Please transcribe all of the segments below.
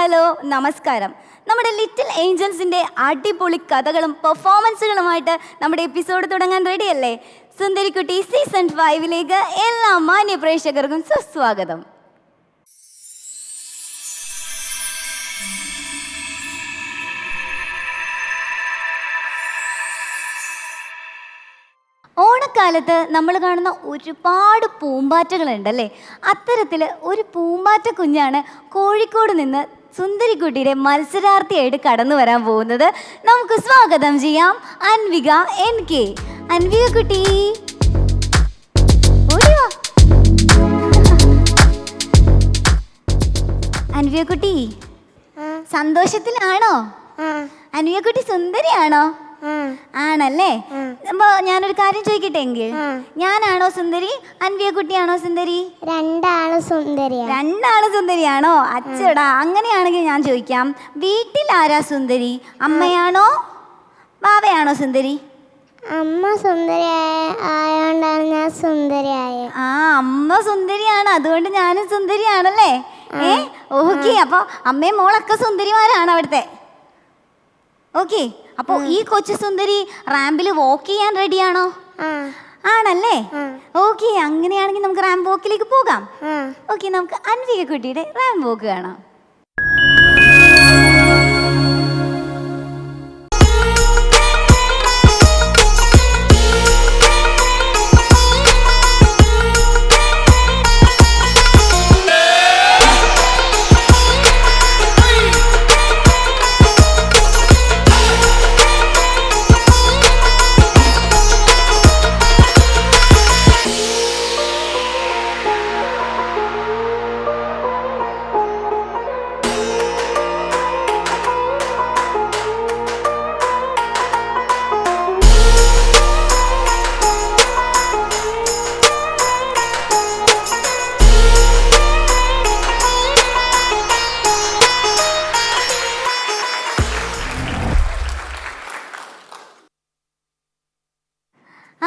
Hello നമസ്കാരം. നമ്മുടെ little ഏഞ്ചൽസിൻ്റെ അടിപൊളി കഥകളും പെർഫോമൻസുകളുമായിട്ട് നമ്മുടെ എപ്പിസോഡ് തുടങ്ങാൻ റെഡിയല്ലേ? സുന്ദരിക്കുട്ടി സീസൺ 5 എല്ലാ മാന്യ പ്രേക്ഷകർക്കും സുസ്വാഗതം. ഓണക്കാലത്ത് നമ്മൾ കാണുന്ന ഒരുപാട് പൂമ്പാറ്റകളുണ്ടല്ലേ. അത്തരത്തിൽ ഒരു പൂമ്പാറ്റ കുഞ്ഞാണ് കോഴിക്കോട് നിന്ന് സുന്ദരിക്കുട്ടിയുടെ മത്സരാർത്ഥിയായിട്ട് കടന്നു വരാൻ പോകുന്നത്. നമുക്ക് സ്വാഗതം ചെയ്യാം അൻവിക NK. അൻവിക കുട്ടി ഓടിവാ. അൻവിക കുട്ടി സന്തോഷത്തിലാണോ? അൻവിക കുട്ടി സുന്ദരിയാണോ? ആണല്ലേ. അപ്പൊ ഞാനൊരു കാര്യം ചോദിക്കട്ടെ എങ്കിൽ, ഞാനാണോ സുന്ദരി, അൻവിക കുട്ടിയാണോ സുന്ദരി? രണ്ടാളും സുന്ദരിയാണോ? അച്ചടാ, അങ്ങനെയാണെങ്കിൽ ഞാൻ ചോദിക്കാം, വീട്ടിൽ ആരാ സുന്ദരി? അമ്മയാണോ ബാവയാണോ സുന്ദരി? അമ്മ സുന്ദരി ആയോണ്ടാണ് ഞാൻ സുന്ദരിയായ. അമ്മ സുന്ദരിയാണ്, അതുകൊണ്ട് ഞാനും സുന്ദരിയാണല്ലേ. ഓക്കെ, അപ്പൊ അമ്മയും മോളൊക്കെ സുന്ദരിമാരാണ് അവിടുത്തെ. ഓക്കെ, അപ്പോൾ ഈ കൊച്ചു സുന്ദരി റാമ്പിൽ വാക്ക് ചെയ്യാൻ റെഡിയാണോ? ആണല്ലേ. ഓക്കെ, അങ്ങനെയാണെങ്കിൽ നമുക്ക് റാമ്പ് വാക്കിലേക്ക് പോകാം. ഓക്കെ, നമുക്ക് അൻവിക കുട്ടിയുടെ റാമ്പ് വാക്ക് കാണാം.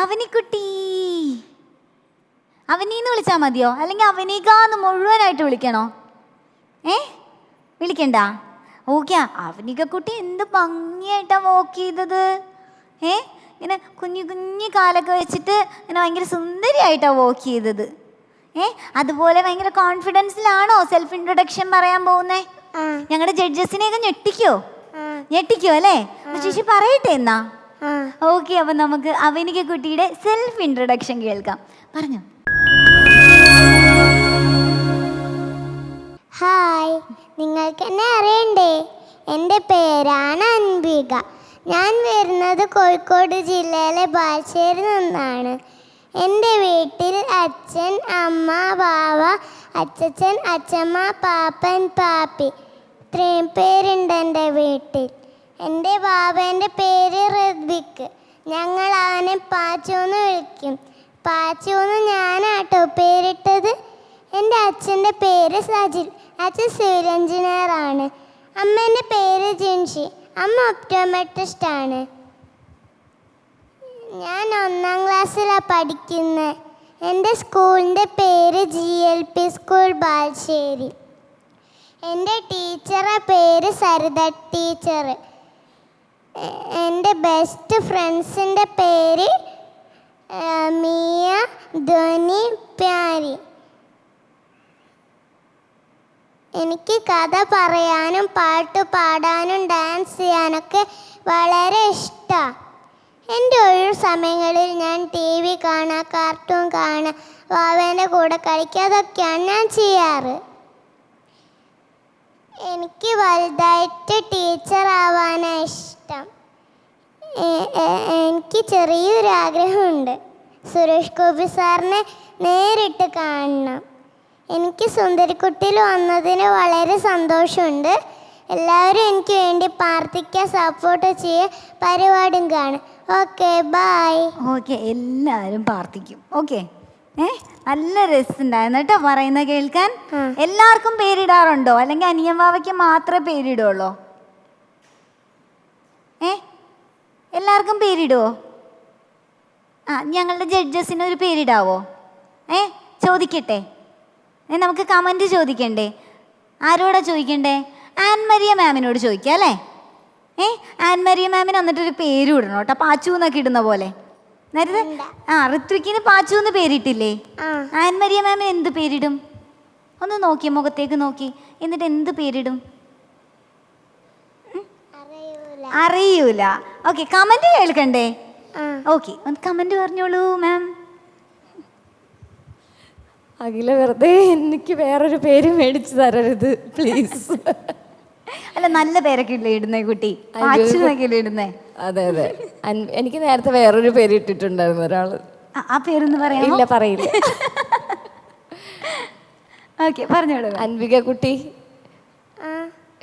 അവനിക്കുട്ടി, അവനീന്ന് വിളിച്ചാൽ മതിയോ, അല്ലെങ്കിൽ അവനികാന്ന് മുഴുവനായിട്ട് വിളിക്കണോ? വിളിക്കണ്ട. ഓക്കെ, അവനിക കുട്ടി എന്ത് ഭംഗിയായിട്ടാണ് വാക്ക് ചെയ്തത്. ഇങ്ങനെ കുഞ്ഞു കുഞ്ഞു കാലൊക്കെ വെച്ചിട്ട് ഇങ്ങനെ ഭയങ്കര സുന്ദരിയായിട്ടാണ് വാക്ക് ചെയ്തത്. അതുപോലെ ഭയങ്കര കോൺഫിഡൻസിലാണോ സെൽഫ് ഇൻട്രൊഡക്ഷൻ പറയാൻ പോകുന്നേ? ഞങ്ങളുടെ ജഡ്ജസിനെയൊക്കെ ഞെട്ടിക്കോ അല്ലേ? ചേച്ചി പറയട്ടെ എന്നാ. ഓക്കെ, അപ്പൊ നമുക്ക് അവനിക കുട്ടിയുടെ സെൽഫ് ഇൻട്രൊഡക്ഷൻ കേൾക്കാം. പറഞ്ഞു. ഹായ്, നിങ്ങൾക്ക് എന്നെ അറിയണ്ടേ? എൻ്റെ പേരാണ് അൻവിക. ഞാൻ വരുന്നത് കോഴിക്കോട് ജില്ലയിലെ ബാലുശ്ശേരി നിന്നാണ്. എൻ്റെ വീട്ടിൽ അച്ഛൻ, അമ്മ, ബാവ, അച്ചച്ചൻ, അച്ചമ്മ, പാപ്പൻ, പാപ്പി, ഇത്രയും പേരുണ്ട് എൻ്റെ വീട്ടിൽ. എൻ്റെ ബാബേൻ്റെ പേര് ഋത്വിക്. ഞങ്ങൾ അവനെ പാച്ചുന്ന് വിളിക്കും. പാച്ചുന്ന് ഞാനാട്ടോ പേരിട്ടത്. എൻ്റെ അച്ഛൻ്റെ പേര് സജിൽ. അച്ഛൻ സിവിൽ എഞ്ചിനീയറാണ്. അമ്മേൻ്റെ പേര് ജിൻഷി. അമ്മ ഒപ്റ്റോമെട്രിസ്റ്റാണ്. ഞാൻ 1ാം ക്ലാസ്സിലാണ് പഠിക്കുന്നത്. എൻ്റെ സ്കൂളിൻ്റെ പേര് GLP സ്കൂൾ ബാലുശ്ശേരി. എൻ്റെ ടീച്ചറുടെ പേര് സരിത ടീച്ചർ. എൻ്റെ ബെസ്റ്റ് ഫ്രണ്ട്സിൻ്റെ പേര് മിയ, ധ്വനി, പ്യാരി. എനിക്ക് കഥ പറയാനും പാട്ട് പാടാനും ഡാൻസ് ചെയ്യാനൊക്കെ വളരെ ഇഷ്ടമാണ്. എൻ്റെ ഒഴിവു സമയങ്ങളിൽ ഞാൻ TV കാണുക, കാർട്ടൂൺ കാണുക, വാവേൻ്റെ കൂടെ കളിക്കുക, അതൊക്കെയാണ് ഞാൻ ചെയ്യാറ്. എനിക്ക് വലുതായിട്ട് ടീച്ചർ ആവാനാണ് ഇഷ്ടം. എനിക്ക് ചെറിയൊരു ആഗ്രഹമുണ്ട്, സുരേഷ് ഗോപി സാറിനെ നേരിട്ട് കാണണം. എനിക്ക് സുന്ദരിക്കുട്ടിയിൽ വന്നതിന് വളരെ സന്തോഷമുണ്ട്. എല്ലാവരും എനിക്ക് വേണ്ടി പ്രാർത്ഥിക്കുക, സപ്പോർട്ട് ചെയ്യുക, പരിപാടിയും കാണും. Okay, by. ഓക്കെ, എല്ലാവരും പ്രാർത്ഥിക്കും. ഓക്കെ, നല്ല രസമുണ്ടായിരുന്നു കേട്ടോ പറയുന്നത് കേൾക്കാൻ. എല്ലാവർക്കും പേരിടാറുണ്ടോ, അല്ലെങ്കിൽ അനിയൻ വാവയ്ക്ക് മാത്രമേ പേരിടുള്ളൂ? എല്ലാവർക്കും പേരിടുവോ? ഞങ്ങളുടെ ജഡ്ജസിന് ഒരു പേരിടാവോ? ചോദിക്കട്ടെ, നമുക്ക് കമൻറ്റ് ചോദിക്കണ്ടേ? ആരോടാ ചോദിക്കണ്ടേ? ആൻമരിയ മാമിനോട് ചോദിക്കാം അല്ലേ? ആൻമരിയ മാമിന് എന്നിട്ടൊരു പേര് ഇടണം കേട്ടോ, പാച്ചു എന്നൊക്കെ ഇടുന്ന പോലെ. നേരത്തെ ഋത്വിക്കിന് പാച്ചു എന്ന് പേരിട്ടില്ലേ? ആൻമരിയ മാമിന് എന്ത് പേരിടും? ഒന്ന് നോക്കിയേ, മുഖത്തേക്ക് നോക്കി, എന്നിട്ട് എന്ത് പേരിടും? അറിയൂല. ഓക്കെ, കമന്റ് കേൾക്കണ്ടേ? ഓക്കെ, ഒന്ന് കമന്റ് പറഞ്ഞോളൂ മാം. അഖില, വെറുതെ എനിക്ക് വേറൊരു പേര് മേടിച്ചു തരരുത് പ്ലീസ്. അല്ല, നല്ല പേരൊക്കെ ഇല്ലേ ഇടുന്നേ കുട്ടി? പാച്ചുന്നൊക്കെ ഇടുന്നേ? അതെ അതെ, എനിക്ക് നേരത്തെ വേറൊരു പേര് ഇട്ടിട്ടുണ്ടായിരുന്നു ഒരാള്. ആ പേരൊന്ന് പറയാം? ഇല്ല, പറയില്ല. ഓക്കെ, പറഞ്ഞോളൂ. അൻവിക കുട്ടി.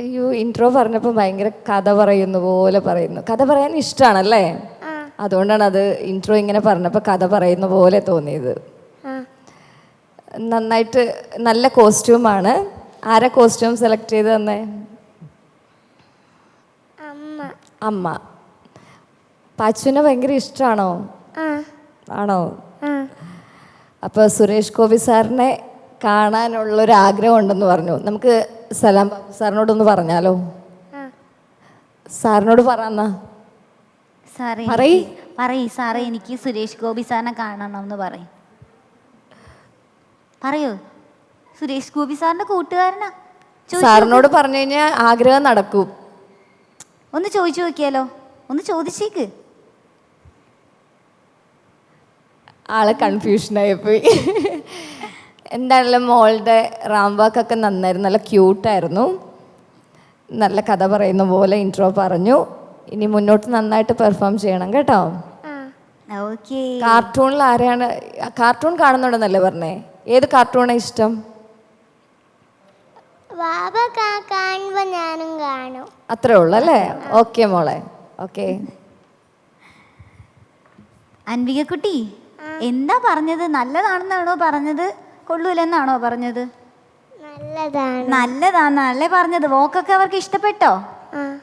അയ്യോ, ഇൻട്രോ പറഞ്ഞപ്പോൾ ഭയങ്കര കഥ പറയുന്ന പോലെ പറയുന്നു. കഥ പറയാൻ ഇഷ്ടമാണല്ലേ? അതുകൊണ്ടാണ് അത് ഇൻട്രോ ഇങ്ങനെ പറഞ്ഞപ്പോൾ കഥ പറയുന്ന പോലെ തോന്നിയത്. നന്നായിട്ട്, നല്ല കോസ്റ്റ്യൂമാണ്. ആരാ കോസ്റ്റ്യൂം സെലക്ട് ചെയ്ത് തന്നെ? അമ്മ. പാച്ചുവിനെ ഭയങ്കര ഇഷ്ടമാണോ? ആണോ? അപ്പോൾ സുരേഷ് ഗോപി സാറിനെ കാണാനുള്ളൊരാഗ്രഹം ഉണ്ടെന്ന് പറഞ്ഞു. നമുക്ക് സലാം ബാബു സാറിനോടൊന്ന് പറഞ്ഞാലോ? സാറിനോട് പറയാ. സാറേ, എനിക്ക് സുരേഷ് ഗോപി സാറിനെ കാണണം എന്ന് പറയൂ. സുരേഷ് ഗോപി സാറിന്റെ കൂട്ടുകാരനാ. സാറിനോട് പറഞ്ഞു കഴിഞ്ഞാൽ ആഗ്രഹം നടക്കും. ഒന്ന് ചോദിച്ചു നോക്കിയാലോ? ഒന്ന് ചോദിച്ചേക്ക്. ആളെ കൺഫ്യൂഷനായിപ്പോയി. എന്തായാലും മോളുടെ റാംവാക്കൊക്കെ നന്നായിരുന്നു, നല്ല ക്യൂട്ടായിരുന്നു. നല്ല കഥ പറയുന്ന പോലെ ഇൻട്രോ പറഞ്ഞു. ഇനി മുന്നോട്ട് നന്നായിട്ട് പെർഫോം ചെയ്യണം കേട്ടോ. കാർട്ടൂണിൽ ആരെയാണ്? കാർട്ടൂൺ കാണുന്നുണ്ടെന്നല്ലേ പറഞ്ഞേ? ഏത് കാർട്ടൂണാണ് ഇഷ്ടം? ഞാനും കാണും. അത്രേ ഉള്ളു അല്ലേ? ഓക്കെ മോളെ, ഓക്കെ. അൻവിക കുട്ടി, എന്താ പറഞ്ഞത്? നല്ലതാണെന്നാണോ പറഞ്ഞത്, കൊള്ളൂലെന്നാണോ പറഞ്ഞത്? നല്ലതാന്നല്ലേ പറഞ്ഞത്. വോക്കൊക്കെ അവർക്ക് ഇഷ്ടപ്പെട്ടോ?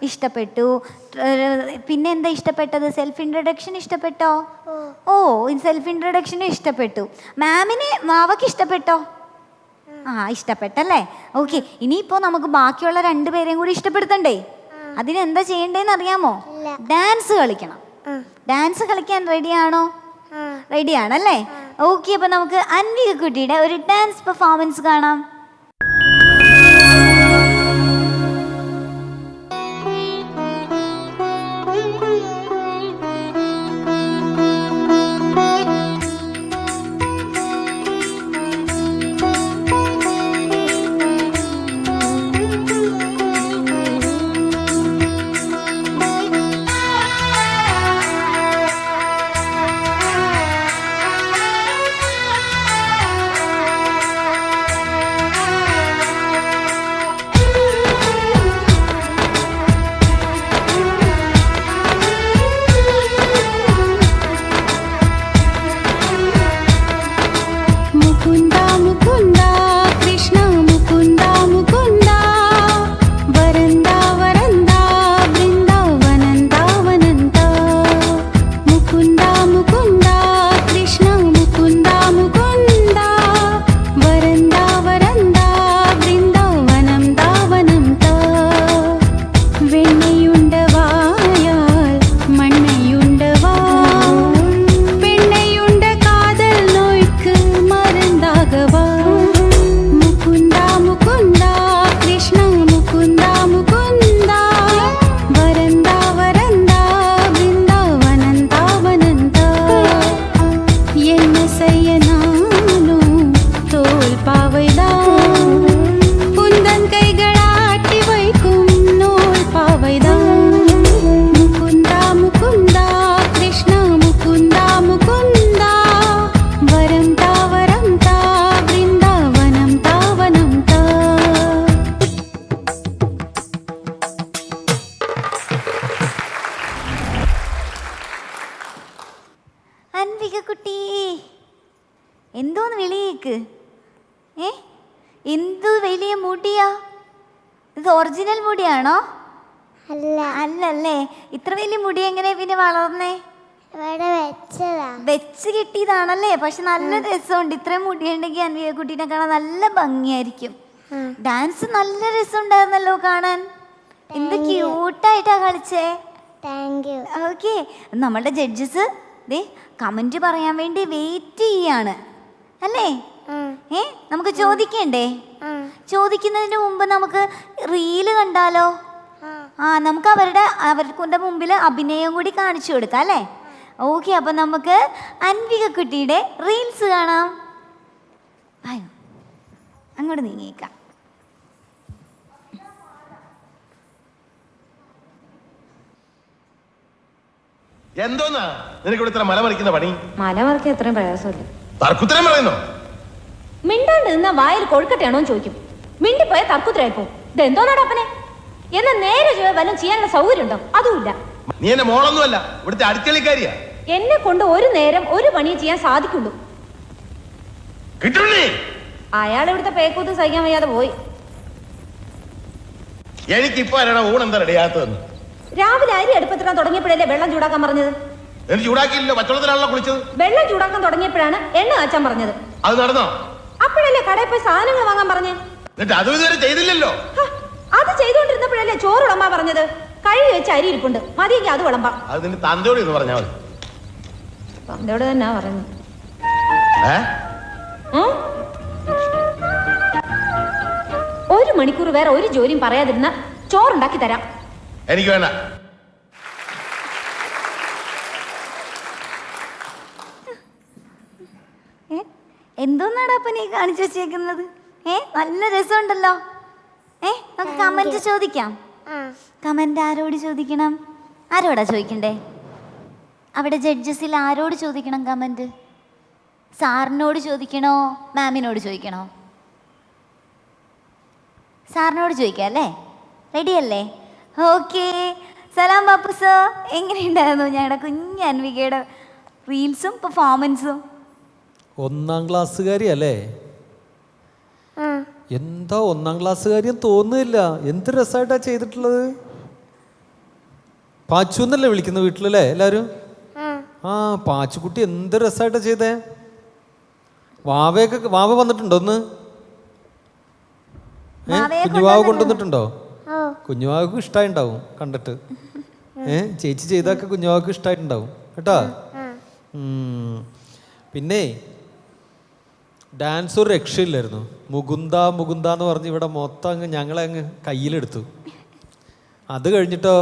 ഇഷ്ടപ്പെട്ടു. പിന്നെ എന്താ ഇഷ്ടപ്പെട്ടത്? സെൽഫ് ഇൻട്രൊഡക്ഷൻ ഇഷ്ടപ്പെട്ടോ? സെൽഫ് ഇൻട്രൊഡക്ഷനും ഇഷ്ടപ്പെട്ടു. മാവക്ക് ഇഷ്ടപ്പെട്ടോ? ഇഷ്ടപ്പെട്ടല്ലേ? ഓക്കെ, ഇനിയിപ്പോ നമുക്ക് ബാക്കിയുള്ള രണ്ടുപേരെയും കൂടി ഇഷ്ടപ്പെടുത്തണ്ടേ? അതിനെന്താ ചെയ്യണ്ടേന്ന് അറിയാമോ? ഡാൻസ് കളിക്കണം. ഡാൻസ് കളിക്കാൻ റെഡിയാണോ? റെഡിയാണല്ലേ? ഓക്കെ, അപ്പൊ നമുക്ക് അൻവിക കുട്ടിയുടെ ഒരു ഡാൻസ് പെർഫോമൻസ് കാണാം. അൻവിക കുട്ടി, എന്തോന്ന് വിളിയേക്ക്? എന്തു വലിയ മുടിയാ ഇത്? ഒറിജിനൽ മുടിയാണോ? അല്ലല്ലേ. ഇത്ര വലിയ മുടി എങ്ങനെ പിന്നെ വളർന്നേ? വെച്ച് കിട്ടിയതാണല്ലേ. പക്ഷെ നല്ല രസമുണ്ട്. ഇത്രയും മുടിയുണ്ടെങ്കിൽ അൻവിക കുട്ടീനെ കാണാൻ നല്ല ഭംഗിയായിരിക്കും. ഡാൻസ് നല്ല രസമുണ്ടായിരുന്നല്ലോ കാണാൻ. എന്ത് ക്യൂട്ടായിട്ടാ കളിച്ചേ. Thank you. ഓക്കെ, നമ്മളുടെ ജഡ്ജസ് ദേ കമന്റ് പറയാൻ വേണ്ടി വെയിറ്റ് ചെയ്യാണ് അല്ലേ? നമുക്ക് ചോദിക്കണ്ടേ? ചോദിക്കുന്നതിന് മുമ്പ് നമുക്ക് റീല് കണ്ടാലോ? നമുക്ക് അവർക്ക് മുമ്പിൽ അഭിനയം കൂടി കാണിച്ചു കൊടുക്കാം അല്ലേ? ഓക്കെ, അപ്പൊ നമുക്ക് അൻവിക കുട്ടിയുടെ റീൽസ് കാണാം. അങ്ങോട്ട് നീങ്ങിക്കാം. എന്തോന്നാ നിനക്ക് ഇവിടെ ഇത്ര മലമറിക്കുന്ന പണി? മലമറിക്കാൻ എത്രയും പ്രയാസമില്ല. തർക്കുത്തരം പറയുന്നോ? മിണ്ടാണ്ട് നിന്ന വായിൽ കൊഴുക്കട്ടെയാണോ ചോദിക്കും. മിണ്ടിപ്പോയ തർക്കുത്തരായിപ്പോ. ഇതെന്തോന്നാടാ അപ്പനെ? എന്നാ നേരെ വല്ലതും ചെയ്യാനുള്ള സൗകര്യം ഉണ്ടോ? അതുമില്ല. നീ എന്നെ മോളൊന്നുമല്ല, ഇവിടുത്തെ അടുക്കളിക്കാരിയാ. എന്നെ കൊണ്ട് ഒരു നേരം ഒരു പണിയെ ചെയ്യാൻ സാധിക്കുള്ളൂ. കിട്ടുന്നേ അയാൾ ഇവിടുത്തെ പേക്കൂത്ത് സഹിക്കാൻ വയ്യാതെ പോയി. എനിക്കിപ്പോ ആരാണ് ഊണെന്താ റെഡിയാത്തതെന്ന്? രാവിലെ അരി അടുപ്പത്തിടാൻ തുടങ്ങിയപ്പോഴല്ലേ വെള്ളം ചൂടാക്കാൻ പറഞ്ഞത്? എനിക്ക് ചൂടാക്കിയില്ലല്ലോ, പച്ചവെള്ളത്തിലാണല്ലോ കുളിച്ചത്. വെള്ളം ചൂടാക്കാൻ തുടങ്ങിയപ്പോഴാണ് എണ്ണ കാച്ചാൻ പറഞ്ഞത്. അത് നടന്നോ? അപ്പോഴല്ലേ കടയിൽ പോയി സാധനങ്ങൾ വാങ്ങാൻ പറഞ്ഞേ? എന്നിട്ട് അതും ഇതുവരെ ചെയ്തില്ലല്ലോ. അത് ചെയ്തുകൊണ്ടിരുന്നപ്പോഴല്ലേ ചോറ് വിളമ്പാ പറഞ്ഞത്? കഴുകി വെച്ച് അരി ഇരിപ്പുണ്ട്, മതിയെങ്കിൽ അത് വിളമ്പാം. അത് നിന്റെ തന്തയോട് എന്ന് പറഞ്ഞാൽ മതി. തന്തയോട് തന്നെ പറയുന്നത്. ഒരു മണിക്കൂർ വേറെ ഒരു ജോലിയും പറയാതിരുന്ന ചോറുണ്ടാക്കി തരാം. എനിക്ക് വേണ്ട. എന്തോന്നാടാ അപ്പൊ നീ കാണിച്ചു വെച്ചേക്കുന്നത്? നല്ല രസമുണ്ടല്ലോ. നമുക്ക് കമന്റ് ചോദിക്കാം. കമന്റ് ആരോട് ചോദിക്കണം? ആരോടാ ചോദിക്കണ്ടേ? അവിടെ ജഡ്ജസിൽ ആരോട് ചോദിക്കണം കമന്റ്? സാറിനോട് ചോദിക്കണോ മാമിനോട് ചോദിക്കണോ? സാറിനോട് ചോദിക്കാം അല്ലേ? റെഡിയല്ലേ? ഓക്കെ. സലാം ബാപ്പു സർ, എങ്ങനെയുണ്ടായിരുന്നു ഞങ്ങളുടെ കുഞ്ഞ് അൻവികയുടെ റീൽസും പെർഫോമൻസും? 1ാം ക്ലാസ്സുകാരി അല്ലേ? എന്താ 1ാം ക്ലാസ്സുകാരിയും തോന്നുന്നില്ല. എന്ത് രസമായിട്ടാ ചെയ്തിട്ടുള്ളത്. പാച്ചു എന്നല്ലേ വിളിക്കുന്ന വീട്ടിലല്ലേ എല്ലാവരും? പാച്ചുക്കുട്ടി എന്ത് രസമായിട്ടാ ചെയ്തേ. വാവ വന്നിട്ടുണ്ടോ ഒന്ന്? കുഞ്ഞുവാവ് കൊണ്ടുവന്നിട്ടുണ്ടോ? കുഞ്ഞുവാവക്ക് ഇഷ്ടമായിണ്ടാവും കണ്ടിട്ട്. ചേച്ചി ചെയ്തൊക്കെ കുഞ്ഞുവാവക്ക് ഇഷ്ടമായിട്ടുണ്ടാവും കേട്ടോ. പിന്നെ ഡാൻസ് ഒരു രക്ഷയില്ലായിരുന്നു. മുകുന്ദ മുകുന്ദ എന്ന് പറഞ്ഞ് ഇവിടെ മൊത്തം ഞങ്ങളെ അങ്ങ് കയ്യിലെടുത്തു. അത് കഴിഞ്ഞിട്ടോ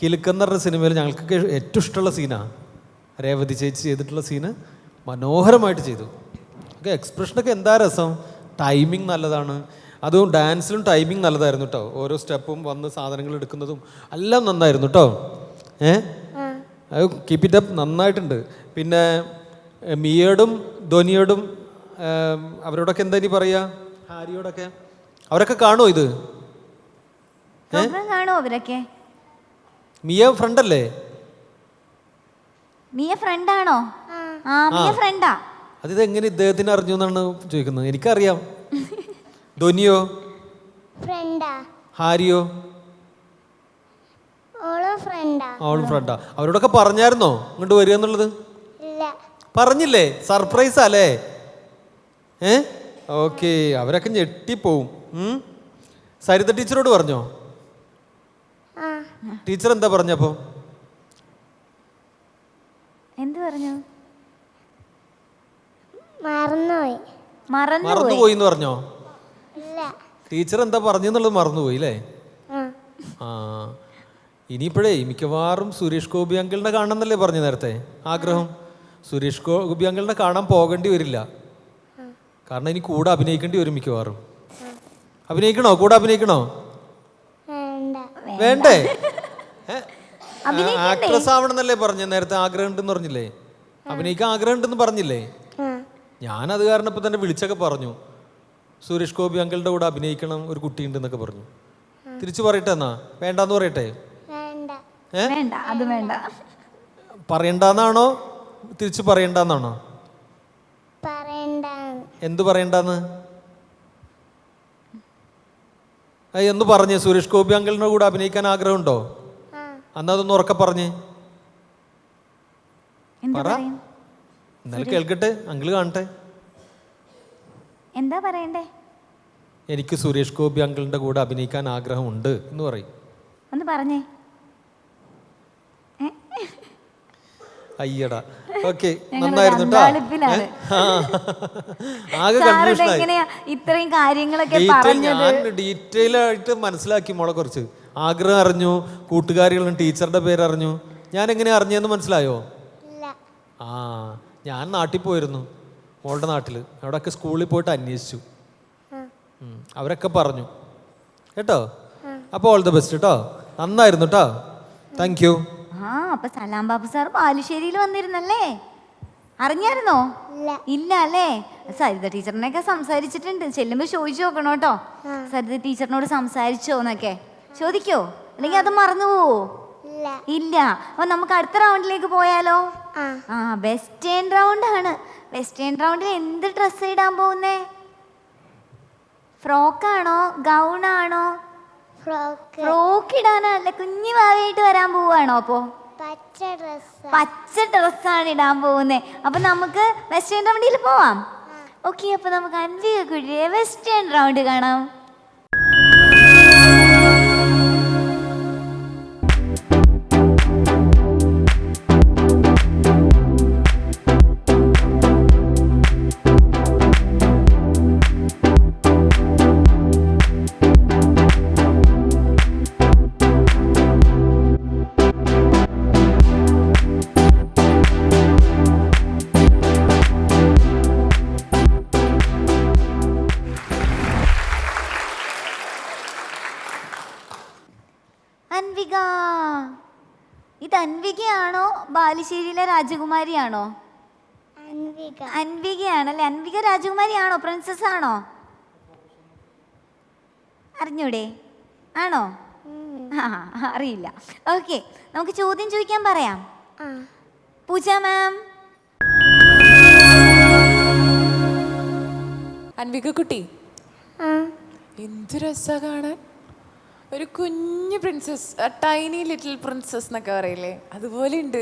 കിലുക്കെന്ന് പറഞ്ഞ സിനിമയിൽ ഞങ്ങൾക്കൊക്കെ ഏറ്റവും ഇഷ്ടമുള്ള സീനാണ് രേവതി ചേച്ചി ചെയ്തിട്ടുള്ള സീന്. മനോഹരമായിട്ട് ചെയ്തു. ഓക്കെ, എക്സ്പ്രഷനൊക്കെ എന്താ രസം. ടൈമിങ് നല്ലതാണ്. അതും ഡാൻസിലും ടൈമിങ് നല്ലതായിരുന്നു കേട്ടോ. ഓരോ സ്റ്റെപ്പും വന്ന് സാധനങ്ങൾ എടുക്കുന്നതും എല്ലാം നന്നായിരുന്നു കേട്ടോ. അത് കീപ്പ് ഇറ്റ് അപ്പ്, നന്നായിട്ടുണ്ട്. പിന്നെ മിയയോടും ധോനിയോടും അവരോടൊക്കെ എന്താ ഇനി പറയാ? ഹാരിയോടൊക്കെ അവരൊക്കെ കാണുമോ ഇത്? കാണുമോ അവരൊക്കെ? മിയ ഫ്രണ്ട് അല്ലേ? മിയ ഫ്രണ്ടാണോ? മിയ ഫ്രണ്ടാ. അതിത് എങ്ങനെ ഇദ്ദേഹത്തിന് അറിഞ്ഞു എന്നാണ് ചോദിക്കുന്നത്. എനിക്കറിയാം. ധോനിയോ? ഫ്രണ്ടാ. ഹാരിയോ? അവളും ഫ്രണ്ടാ. അവരോടൊക്കെ പറഞ്ഞായിരുന്നോ ഇങ്ങോട്ട് വരിക എന്നുള്ളത്? പറഞ്ഞില്ലേ? സർപ്രൈസ് അല്ലേ? ഓക്കെ, അവരൊക്കെ ഞെട്ടിപ്പോവും. സരിത ടീച്ചറോട് പറഞ്ഞോ? ടീച്ചർ എന്താ പറഞ്ഞപ്പോ? എന്ത് പറഞ്ഞു? മറന്നുപോയി എന്ന് പറഞ്ഞോ? ടീച്ചർ എന്താ പറഞ്ഞെന്നുള്ളത് മറന്നുപോയി അല്ലേ? ഇനിയിപ്പോഴേ മിക്കവാറും സുരേഷ് ഗോപി അങ്കിളിനെ കാണണമെന്നല്ലേ പറഞ്ഞു നേരത്തെ ആഗ്രഹം. സുരേഷ് ഗോപി അങ്കിളിനെ കാണാൻ പോകേണ്ടി വരില്ല. കാരണം ഇനി കൂടെ അഭിനയിക്കേണ്ടി വരും മിക്കവാറും. അഭിനയിക്കണോ? കൂടെ അഭിനയിക്കണോ? വേണ്ടേ? ആക്ട്രസ് ആവണമെന്നല്ലേ പറഞ്ഞ നേരത്തെ? ആഗ്രഹം ഉണ്ടെന്ന് പറഞ്ഞില്ലേ? അഭിനയിക്കാൻ ആഗ്രഹം ഉണ്ടെന്ന് പറഞ്ഞില്ലേ? ഞാനത് കാരണം ഇപ്പം തന്നെ വിളിച്ചൊക്കെ പറഞ്ഞു, സുരേഷ് ഗോപി അങ്കിളുടെ കൂടെ അഭിനയിക്കണം, ഒരു കുട്ടിയുണ്ടെന്നൊക്കെ പറഞ്ഞു. തിരിച്ചു പറയട്ടെ എന്നാ? വേണ്ടാന്ന് പറയട്ടെ? പറയണ്ടെന്നാണോ തിരിച്ചു പറയണ്ടെന്നാണോ? എന്തു പറയണ്ടെന്ന്? എന്ന് പറഞ്ഞേ. സുരേഷ് ഗോപി അങ്കിളിന്റെ കൂടെ അഭിനയിക്കാൻ ആഗ്രഹമുണ്ടോ? അതൊന്ന് ഉറക്കെ പറഞ്ഞേ. പറ, എന്നാലും കേൾക്കട്ടെ, അങ്കിള് കാണട്ടെ. എന്താ പറയണ്ടേ? എനിക്ക് സുരേഷ് ഗോപി അങ്കിളിൻ്റെ കൂടെ അഭിനയിക്കാൻ ആഗ്രഹമുണ്ട് എന്ന് പറയും. ഒന്ന് പറഞ്ഞേ. അയ്യടാ. ഓക്കെ, നന്നായിരുന്നു കേട്ടോ. ആകെ കൺഫ്യൂഷൻ ആയി. ഇത്രയും കാര്യങ്ങളൊക്കെ ഞാൻ ഡീറ്റെയിൽ ആയിട്ട് മനസ്സിലാക്കി മോളെ കുറിച്ച്. ആഗ്രഹം അറിഞ്ഞു, കൂട്ടുകാരികളും ടീച്ചറുടെ പേര് അറിഞ്ഞു. ഞാൻ എങ്ങനെ അറിഞ്ഞെന്ന് മനസ്സിലായോ? ആ, ഞാൻ നാട്ടിൽ പോയിരുന്നു, മോളുടെ നാട്ടിൽ. അവിടെയൊക്കെ സ്കൂളിൽ പോയിട്ട് അന്വേഷിച്ചു. അവരൊക്കെ പറഞ്ഞു കേട്ടോ. അപ്പോൾ ഓൾ ദ ബെസ്റ്റ് കേട്ടോ. നന്നായിരുന്നു കേട്ടോ. Thank you. ആ, അപ്പൊ സലാം ബാബു സാർ ബാലുശ്ശേരിയിൽ വന്നിരുന്നല്ലേ? അറിഞ്ഞായിരുന്നോ? ഇല്ല അല്ലേ? സരിത ടീച്ചറിനെയൊക്കെ സംസാരിച്ചിട്ടുണ്ട്. ചെല്ലുമ്പോ ചോദിച്ചു നോക്കണം കേട്ടോ, സരിത ടീച്ചറിനോട് സംസാരിച്ചോന്നൊക്കെ. ചോദിക്കോ? അല്ലെങ്കിൽ അത് മറന്നു പോവോ? ഇല്ല. അപ്പൊ നമുക്ക് അടുത്ത റൗണ്ടിലേക്ക് പോയാലോ? ആ, വെസ്റ്റേൺ റൗണ്ട് ആണ്. വെസ്റ്റേൺ റൗണ്ടിൽ എന്ത് ഡ്രസ്സ് ഇടാൻ പോകുന്നേ? ഫ്രോക്കാണോ ഗൗണാണോ? ഫ്രോക്ക് ഇടാനല്ല, കുഞ്ഞു ഭാവിയായിട്ട് വരാൻ പോവാണോ? അപ്പോ പച്ച ഡ്രസ്സാണ് ഇടാൻ പോകുന്നേ. അപ്പൊ നമുക്ക് വെസ്റ്റേൺ റൗണ്ടിൽ പോവാം. ഓക്കെ, അപ്പൊ നമുക്ക് അൻവിക കുട്ടിയെ വെസ്റ്റേൺ റൗണ്ട് കാണാം. അൻവിക, ഇത് അൻവികയാണോ ബാലുശ്ശേരിയിലെ രാജകുമാരിയാണോ? അൻവികയാണല്ലേ. അൻവിക രാജകുമാരിയാണോ? പ്രിൻസസ് ആണോ? അറിഞ്ഞൂടെ? ആണോ? അറിയില്ല. ഓക്കെ, നമുക്ക് ചോദ്യം ചോദിക്കാൻ പറയാം. പൂജ മാം. അൻവിക കുട്ടി, എന്ത് രസാ കാണാൻ. ഒരു കുഞ്ഞു പ്രിൻസസ്, ടൈനി ലിറ്റിൽ പ്രിൻസസ് എന്നൊക്കെ പറയില്ലേ, അതുപോലെ ഉണ്ട്.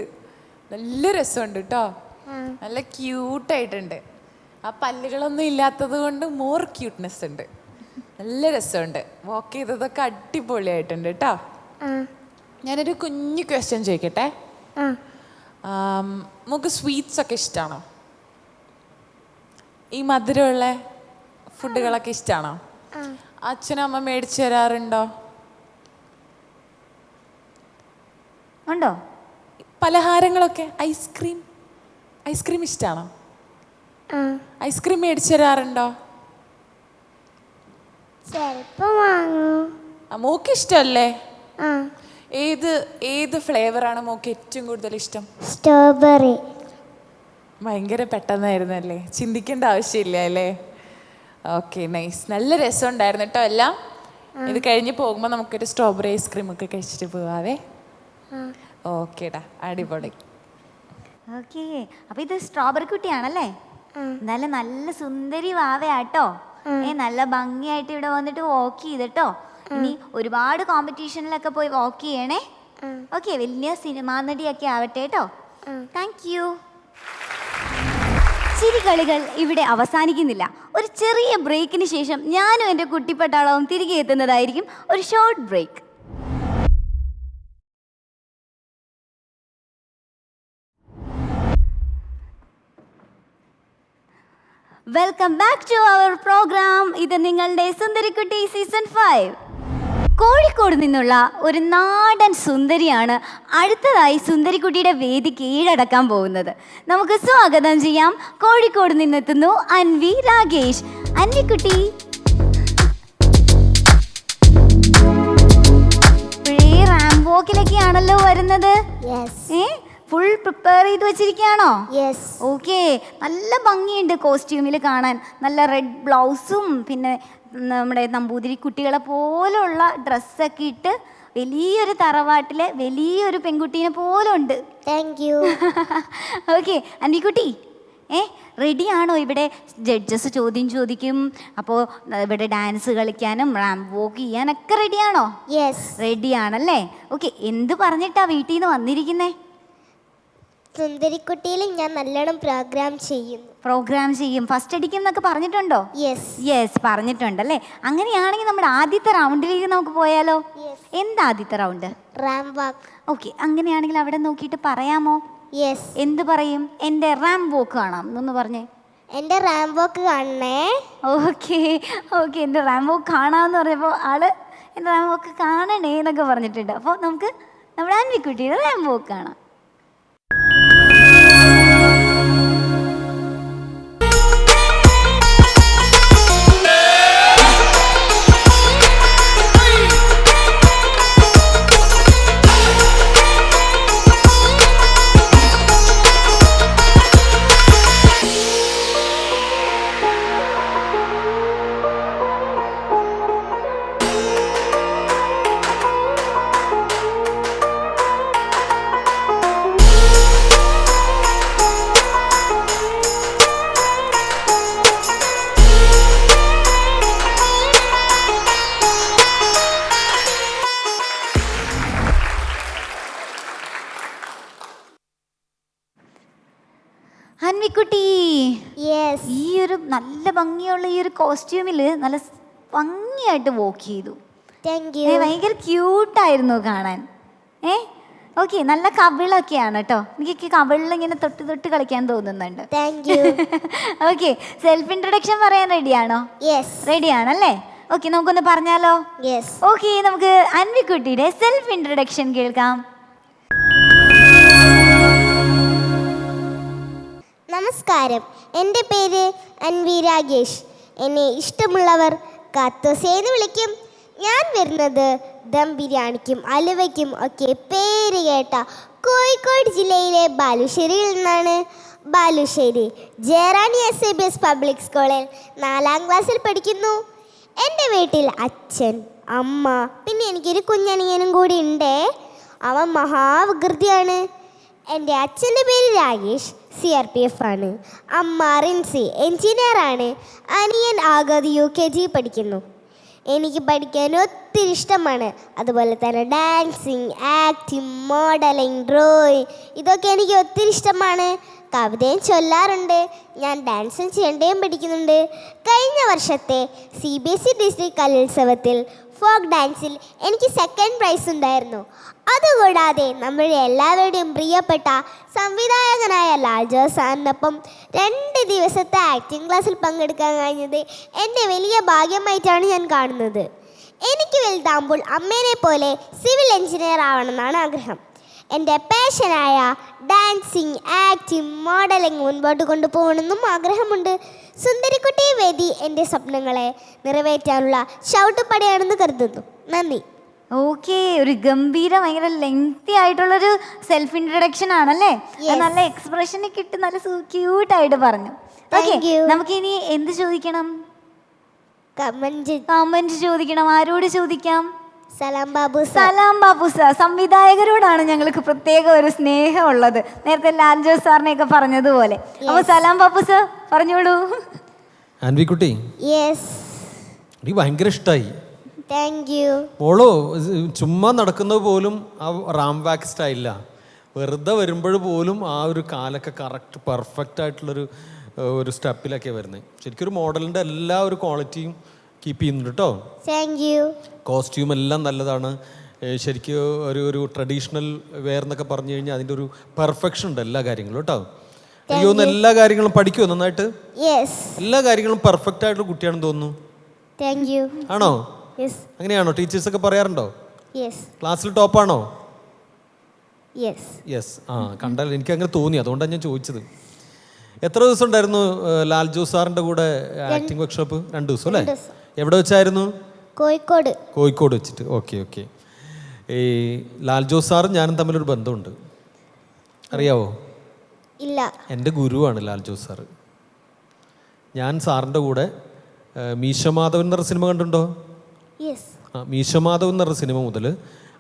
നല്ല രസമുണ്ട് കേട്ടോ. നല്ല ക്യൂട്ടായിട്ടുണ്ട്. ആ പല്ലുകളൊന്നും ഇല്ലാത്തത് കൊണ്ട് മോർ ക്യൂട്ട്നെസ് ഉണ്ട്. നല്ല രസമുണ്ട്. വാക്ക് ചെയ്തതൊക്കെ അടിപൊളിയായിട്ടുണ്ട് കേട്ടോ. ഞാനൊരു കുഞ്ഞു ക്വസ്റ്റ്യൻ ചോദിക്കട്ടെ. നമുക്ക് സ്വീറ്റ്സ് ഒക്കെ ഇഷ്ടമാണോ? ഈ മധുരമുള്ള ഫുഡുകളൊക്കെ ഇഷ്ടമാണോ? അച്ഛനും അമ്മ മേടിച്ചു തരാറുണ്ടോ? ഉണ്ടോ? പലഹാരങ്ങളൊക്കെ, ഐസ്ക്രീം ഇഷ്ടമാണോ? ഐസ്ക്രീം മേടിച്ചു തരാറുണ്ടോ? മോക്ക് ഇഷ്ടമല്ലേ? ഏത് ഫ്ലേവറാണ് മോക്ക് ഏറ്റവും കൂടുതൽ ഇഷ്ടം? സ്ട്രോബെറി. ഭയങ്കര പെട്ടെന്നായിരുന്നല്ലേ, ചിന്തിക്കേണ്ട ആവശ്യമില്ല അല്ലേ? Okay, nice. നല്ല രസമുണ്ടായിരുന്നു കേട്ടോ എല്ലാം. ഇത് കഴിഞ്ഞ് പോകുമ്പോൾ നമുക്കൊരു സ്ട്രോബെറി ഐസ്ക്രീം ഒക്കെ കഴിച്ചിട്ട് പോവാവേ. ഓക്കേടാ, അടിപൊളി. ഓക്കെ, അപ്പൊ ഇത് സ്ട്രോബെറി കുട്ടിയാണല്ലേ? എന്നാലും നല്ല സുന്ദരി വാവയാട്ടോ. നല്ല ഭംഗിയായിട്ട് ഇവിടെ വന്നിട്ട് വാക്ക് ചെയ്തിട്ടോ. ഇനി ഒരുപാട് കോമ്പറ്റീഷനിലൊക്കെ പോയി വാക്ക് ചെയ്യണേ. ഓക്കെ, വലിയ സിനിമാ നടിയൊക്കെ ആവട്ടെ കേട്ടോ. Thank you. ചിരികളികൾ ഇവിടെ അവസാനിക്കുന്നില്ല. ഒരു ചെറിയ ബ്രേക്കിന് ശേഷം ഞാനും എൻ്റെ കുട്ടിപ്പട്ടാളവും തിരികെ എത്തുന്നതായിരിക്കും. ഒരു short break. Welcome back to our programme. ഇത് നിങ്ങളുടെ സുന്ദരിക്കുട്ടി സീസൺ 5. കോഴിക്കോട് നിന്നുള്ള ഒരു നാടൻ സുന്ദരിയാണ് അടുത്തതായി സുന്ദരിക്കുട്ടിയുടെ വേദി കീഴടക്കാൻ പോകുന്നത്. നമുക്ക് സ്വാഗതം ചെയ്യാം. കോഴിക്കോട് നിന്നെത്തുന്നു അൻവി രാഗേഷ്. അൻവിക്കുട്ടി, റാമ്പ് വാക്കിലൊക്കെയാണല്ലോ വരുന്നത്. ഫുൾ പ്രിപ്പയർ ചെയ്ത് വെച്ചിരിക്കുകയാണോ? ഓക്കെ, നല്ല ഭംഗിയുണ്ട് കോസ്റ്റ്യൂമിൽ കാണാൻ. നല്ല റെഡ് ബ്ലൗസും പിന്നെ നമ്മുടെ നമ്പൂതിരി കുട്ടികളെ പോലുള്ള ഡ്രസ്സൊക്കെ ഇട്ട് വലിയൊരു തറവാട്ടിലെ വലിയൊരു പെൺകുട്ടീനെ പോലെ ഉണ്ട്. Thank you. ഓക്കെ, അൻവിക്കുട്ടി, റെഡിയാണോ? ഇവിടെ ജഡ്ജസ് ചോദ്യം ചോദിക്കും. അപ്പോൾ ഇവിടെ ഡാൻസ് കളിക്കാനും റാമ്പ് വോക്ക് ചെയ്യാനൊക്കെ റെഡിയാണോ? യെസ്, റെഡിയാണല്ലേ? ഓക്കെ, എന്ത് പറഞ്ഞിട്ടാ വീട്ടിൽ നിന്ന് വന്നിരിക്കുന്നേ? സുന്ദരിക്കുട്ടിയിൽ ഞാൻ നല്ലോണം പ്രോഗ്രാം ചെയ്യുന്നു. പ്രോഗ്രാം ചെയ്യും, ഫസ്റ്റ് അടിക്കും എന്നൊക്കെ പറഞ്ഞിട്ടുണ്ടോ? യെസ്. യെസ്, പറഞ്ഞിട്ടുണ്ടല്ലേ. അങ്ങനെയാണെങ്കിൽ നമ്മുടെ ആദ്യത്തെ റൗണ്ടിലേക്ക് നമുക്ക് പോയാലോ? എന്താ ആദ്യത്തെ റൗണ്ട്? റാം വാക്ക്. ഓക്കെ, അങ്ങനെയാണെങ്കിൽ അവിടെ നോക്കിയിട്ട് പറയാമോ? യെസ്. എന്ത് പറയും? എൻ്റെ റാം വോക്ക് കാണാം എന്നൊന്ന് പറഞ്ഞേ. എൻ്റെ റാം വാക്ക് കാണണേ. ഓക്കെ ഓക്കെ, എൻ്റെ റാം വോക്ക് കാണാമെന്ന് പറഞ്ഞപ്പോൾ ആള് എൻ്റെ റാം വോക്ക് കാണണേ എന്നൊക്കെ പറഞ്ഞിട്ടുണ്ട്. അപ്പോൾ നമുക്ക് നമ്മുടെ അൻവിക്കുട്ടിയുടെ റാം വോക്ക് കാണാം. അൻവിക്കുട്ടി, യെസ്. ഈ ഒരു നല്ല ഭംഗിയുള്ള ഈ ഒരു കോസ്റ്റ്യൂമിൽ നല്ല ഭംഗിയായിട്ട് വോക്ക് ചെയ്തു. Thank you. ഭയങ്കര ക്യൂട്ടായിരുന്നു കാണാൻ. ഓക്കെ, നല്ല കവിളൊക്കെയാണ് കേട്ടോ. എനിക്ക് കവിളിൽ ഇങ്ങനെ തൊട്ട് തൊട്ട് കളിക്കാൻ തോന്നുന്നുണ്ട്. Thank you. Okay, self introduction പറയാൻ റെഡിയാണോ? യെസ്. റെഡിയാണല്ലേ? ഓക്കെ, നമുക്കൊന്ന് പറഞ്ഞാലോ? യെസ്. ഓക്കെ, നമുക്ക് അൻവിക്കുട്ടിയുടെ സെൽഫ് ഇൻട്രൊഡക്ഷൻ കേൾക്കാം. നമസ്കാരം, എൻ്റെ പേര് അൻവി രാഗേഷ്. എന്നെ ഇഷ്ടമുള്ളവർ കാത്തോസേ എന്ന് വിളിക്കും. ഞാൻ വരുന്നത് ദം ബിരിയാണിക്കും അലുവയ്ക്കും ഒക്കെ പേര് കേട്ട കോഴിക്കോട് ജില്ലയിലെ ബാലുശ്ശേരിയിൽ നിന്നാണ്. ബാലുശ്ശേരി ജയറാണി SABS പബ്ലിക് സ്കൂളിൽ 4ാം ക്ലാസ്സിൽ പഠിക്കുന്നു. എൻ്റെ വീട്ടിൽ അച്ഛൻ, അമ്മ, പിന്നെ എനിക്കൊരു കുഞ്ഞനിയനും കൂടി ഉണ്ട്. അവൻ മഹാവികൃതിയാണ്. എൻ്റെ അച്ഛൻ്റെ പേര് രാകേഷ്, CRPF ആണ്. അമ്മ റിൻസി, എൻജിനീയറാണ്. അനിയൻ ആഗത് UKG പഠിക്കുന്നു. എനിക്ക് പഠിക്കാൻ ഒത്തിരി ഇഷ്ടമാണ്. അതുപോലെ തന്നെ ഡാൻസിങ്, ആക്ടിങ്, മോഡലിങ്, ഡ്രോയിങ് ഇതൊക്കെ എനിക്ക് ഒത്തിരി ഇഷ്ടമാണ്. കവിതയും ചൊല്ലാറുണ്ട്. ഞാൻ ഡാൻസും ചെയ്യേണ്ടയും പഠിക്കുന്നുണ്ട്. കഴിഞ്ഞ വർഷത്തെ CBSE ഡിസ്ട്രിക്ട് കലോത്സവത്തിൽ ഫോക്ക് ഡാൻസിൽ എനിക്ക് 2nd പ്രൈസ് ഉണ്ടായിരുന്നു. അതുകൂടാതെ നമ്മുടെ എല്ലാവരുടെയും പ്രിയപ്പെട്ട സംവിധായകനായ ലാൽ ജോസ് സാറിനൊപ്പം 2 ദിവസത്തെ ആക്ടിംഗ് ക്ലാസ്സിൽ പങ്കെടുക്കാൻ കഴിഞ്ഞത് എൻ്റെ വലിയ ഭാഗ്യമായിട്ടാണ് ഞാൻ കാണുന്നത്. എനിക്ക് വലുതാകുമ്പോൾ അമ്മേനെ പോലെ സിവിൽ എഞ്ചിനീയർ ആവണമെന്നാണ് ആഗ്രഹം. എൻ്റെ പാഷനായ ഡാൻസിങ്, ആക്ടിങ്, മോഡലിംഗ് മുൻപോട്ട് കൊണ്ടുപോകണമെന്നും ആഗ്രഹമുണ്ട്. സുന്ദരിക്കുട്ടി വേദി എൻ്റെ സ്വപ്നങ്ങളെ നിറവേറ്റാനുള്ള ചവിട്ടുപടിയാണെന്ന് കരുതുന്നു. നന്ദി. ഓക്കെ, ഒരു ഗംഭീര ഭയങ്കര ലെങ്തി ആയിട്ടുള്ളൊരു സെൽഫ് ഇൻട്രൊഡക്ഷൻ ആണല്ലേ. നല്ല എക്സ്പ്രഷൻ ഒക്കെ ഇട്ട് നല്ല ക്യൂട്ടായിട്ട് പറഞ്ഞു. ഓക്കെ, നമുക്ക് ഇനി എന്ത് ചോദിക്കണം? കമന്റ് ചോദിക്കണം. ആരോട് ചോദിക്കാം? സലാം ബാബു. സലാം ബാബു സാർ. സംവിധായകരോടാണ് ഞങ്ങൾക്ക് പ്രത്യേക ഒരു സ്നേഹമുള്ളത്, നേരത്തെ ലാൽ ജോസ് സാറിനെയൊക്കെ പറഞ്ഞതുപോലെ. അപ്പൊ സലാം ബാബു സാർ പറഞ്ഞോളൂ. അൻവിക്കുട്ടി, യെസ്. എനിക്ക് ഭയങ്കര ഇഷ്ടമായി. Thank you. മോളോ ചുമ്മാ നടക്കുന്നത് പോലും ആ റാം വാക്ക് സ്റ്റൈലില്ല. വെറുതെ വരുമ്പോൾ പോലും ആ ഒരു കാലൊക്കെ കറക്റ്റ് പെർഫെക്റ്റ് ആയിട്ടുള്ളൊരു സ്റ്റെപ്പിലൊക്കെ വരുന്നത്. ശരിക്കും ഒരു മോഡലിൻ്റെ എല്ലാ ഒരു ക്വാളിറ്റിയും കീപ്പ് ചെയ്യുന്നുണ്ട് കേട്ടോ. Thank you. കോസ്റ്റ്യൂം എല്ലാം നല്ലതാണ്. ശരിക്കും ഒരു ട്രഡീഷണൽ വെയർ എന്നൊക്കെ പറഞ്ഞു കഴിഞ്ഞാൽ അതിൻ്റെ ഒരു പെർഫെക്ഷൻ ഉണ്ട് എല്ലാ കാര്യങ്ങളും കേട്ടോ. എനിക്ക് തോന്നുന്നു എല്ലാ കാര്യങ്ങളും പഠിക്കുമോ നന്നായിട്ട്? യെസ്. എല്ലാ കാര്യങ്ങളും പെർഫെക്റ്റ് ആയിട്ടുള്ള കുട്ടിയാണെന്ന് തോന്നുന്നു. Thank you. ആണോ? യെസ്. അങ്ങനെയാണോ? ടീച്ചേഴ്സൊക്കെ പറയാറുണ്ടോ? യെസ്. ക്ലാസ്സിൽ ടോപ്പാണോ? യെസ്. യെസ്. ആ കണ്ടാൽ എനിക്ക് അങ്ങനെ തോന്നി, അതുകൊണ്ടാണ് ഞാൻ ചോദിച്ചത്. എത്ര ദിവസം ഉണ്ടായിരുന്നു ലാൽ ജോസ് സാറിൻ്റെ കൂടെ ആക്ടിംഗ് വർക്ക്ഷോപ്പ്? 2 ദിവസം അല്ലേ? എവിടെ വെച്ചായിരുന്നു? കോഴിക്കോട്. കോഴിക്കോട് വെച്ചിട്ട്. Okay okay. ഈ ലാൽ ജോസ് സാറും ഞാനും തമ്മിലൊരു ബന്ധമുണ്ട്, അറിയാവോ? ഇല്ല. എൻ്റെ ഗുരുവാണ് ലാൽ ജോസ് സാറ്. ഞാൻ സാറിൻ്റെ കൂടെ മീശമാധവൻ എന്നൊരു സിനിമ കണ്ടിട്ടുണ്ടോ? യെസ്. മീശമാധവൻ എന്നൊരു സിനിമ മുതൽ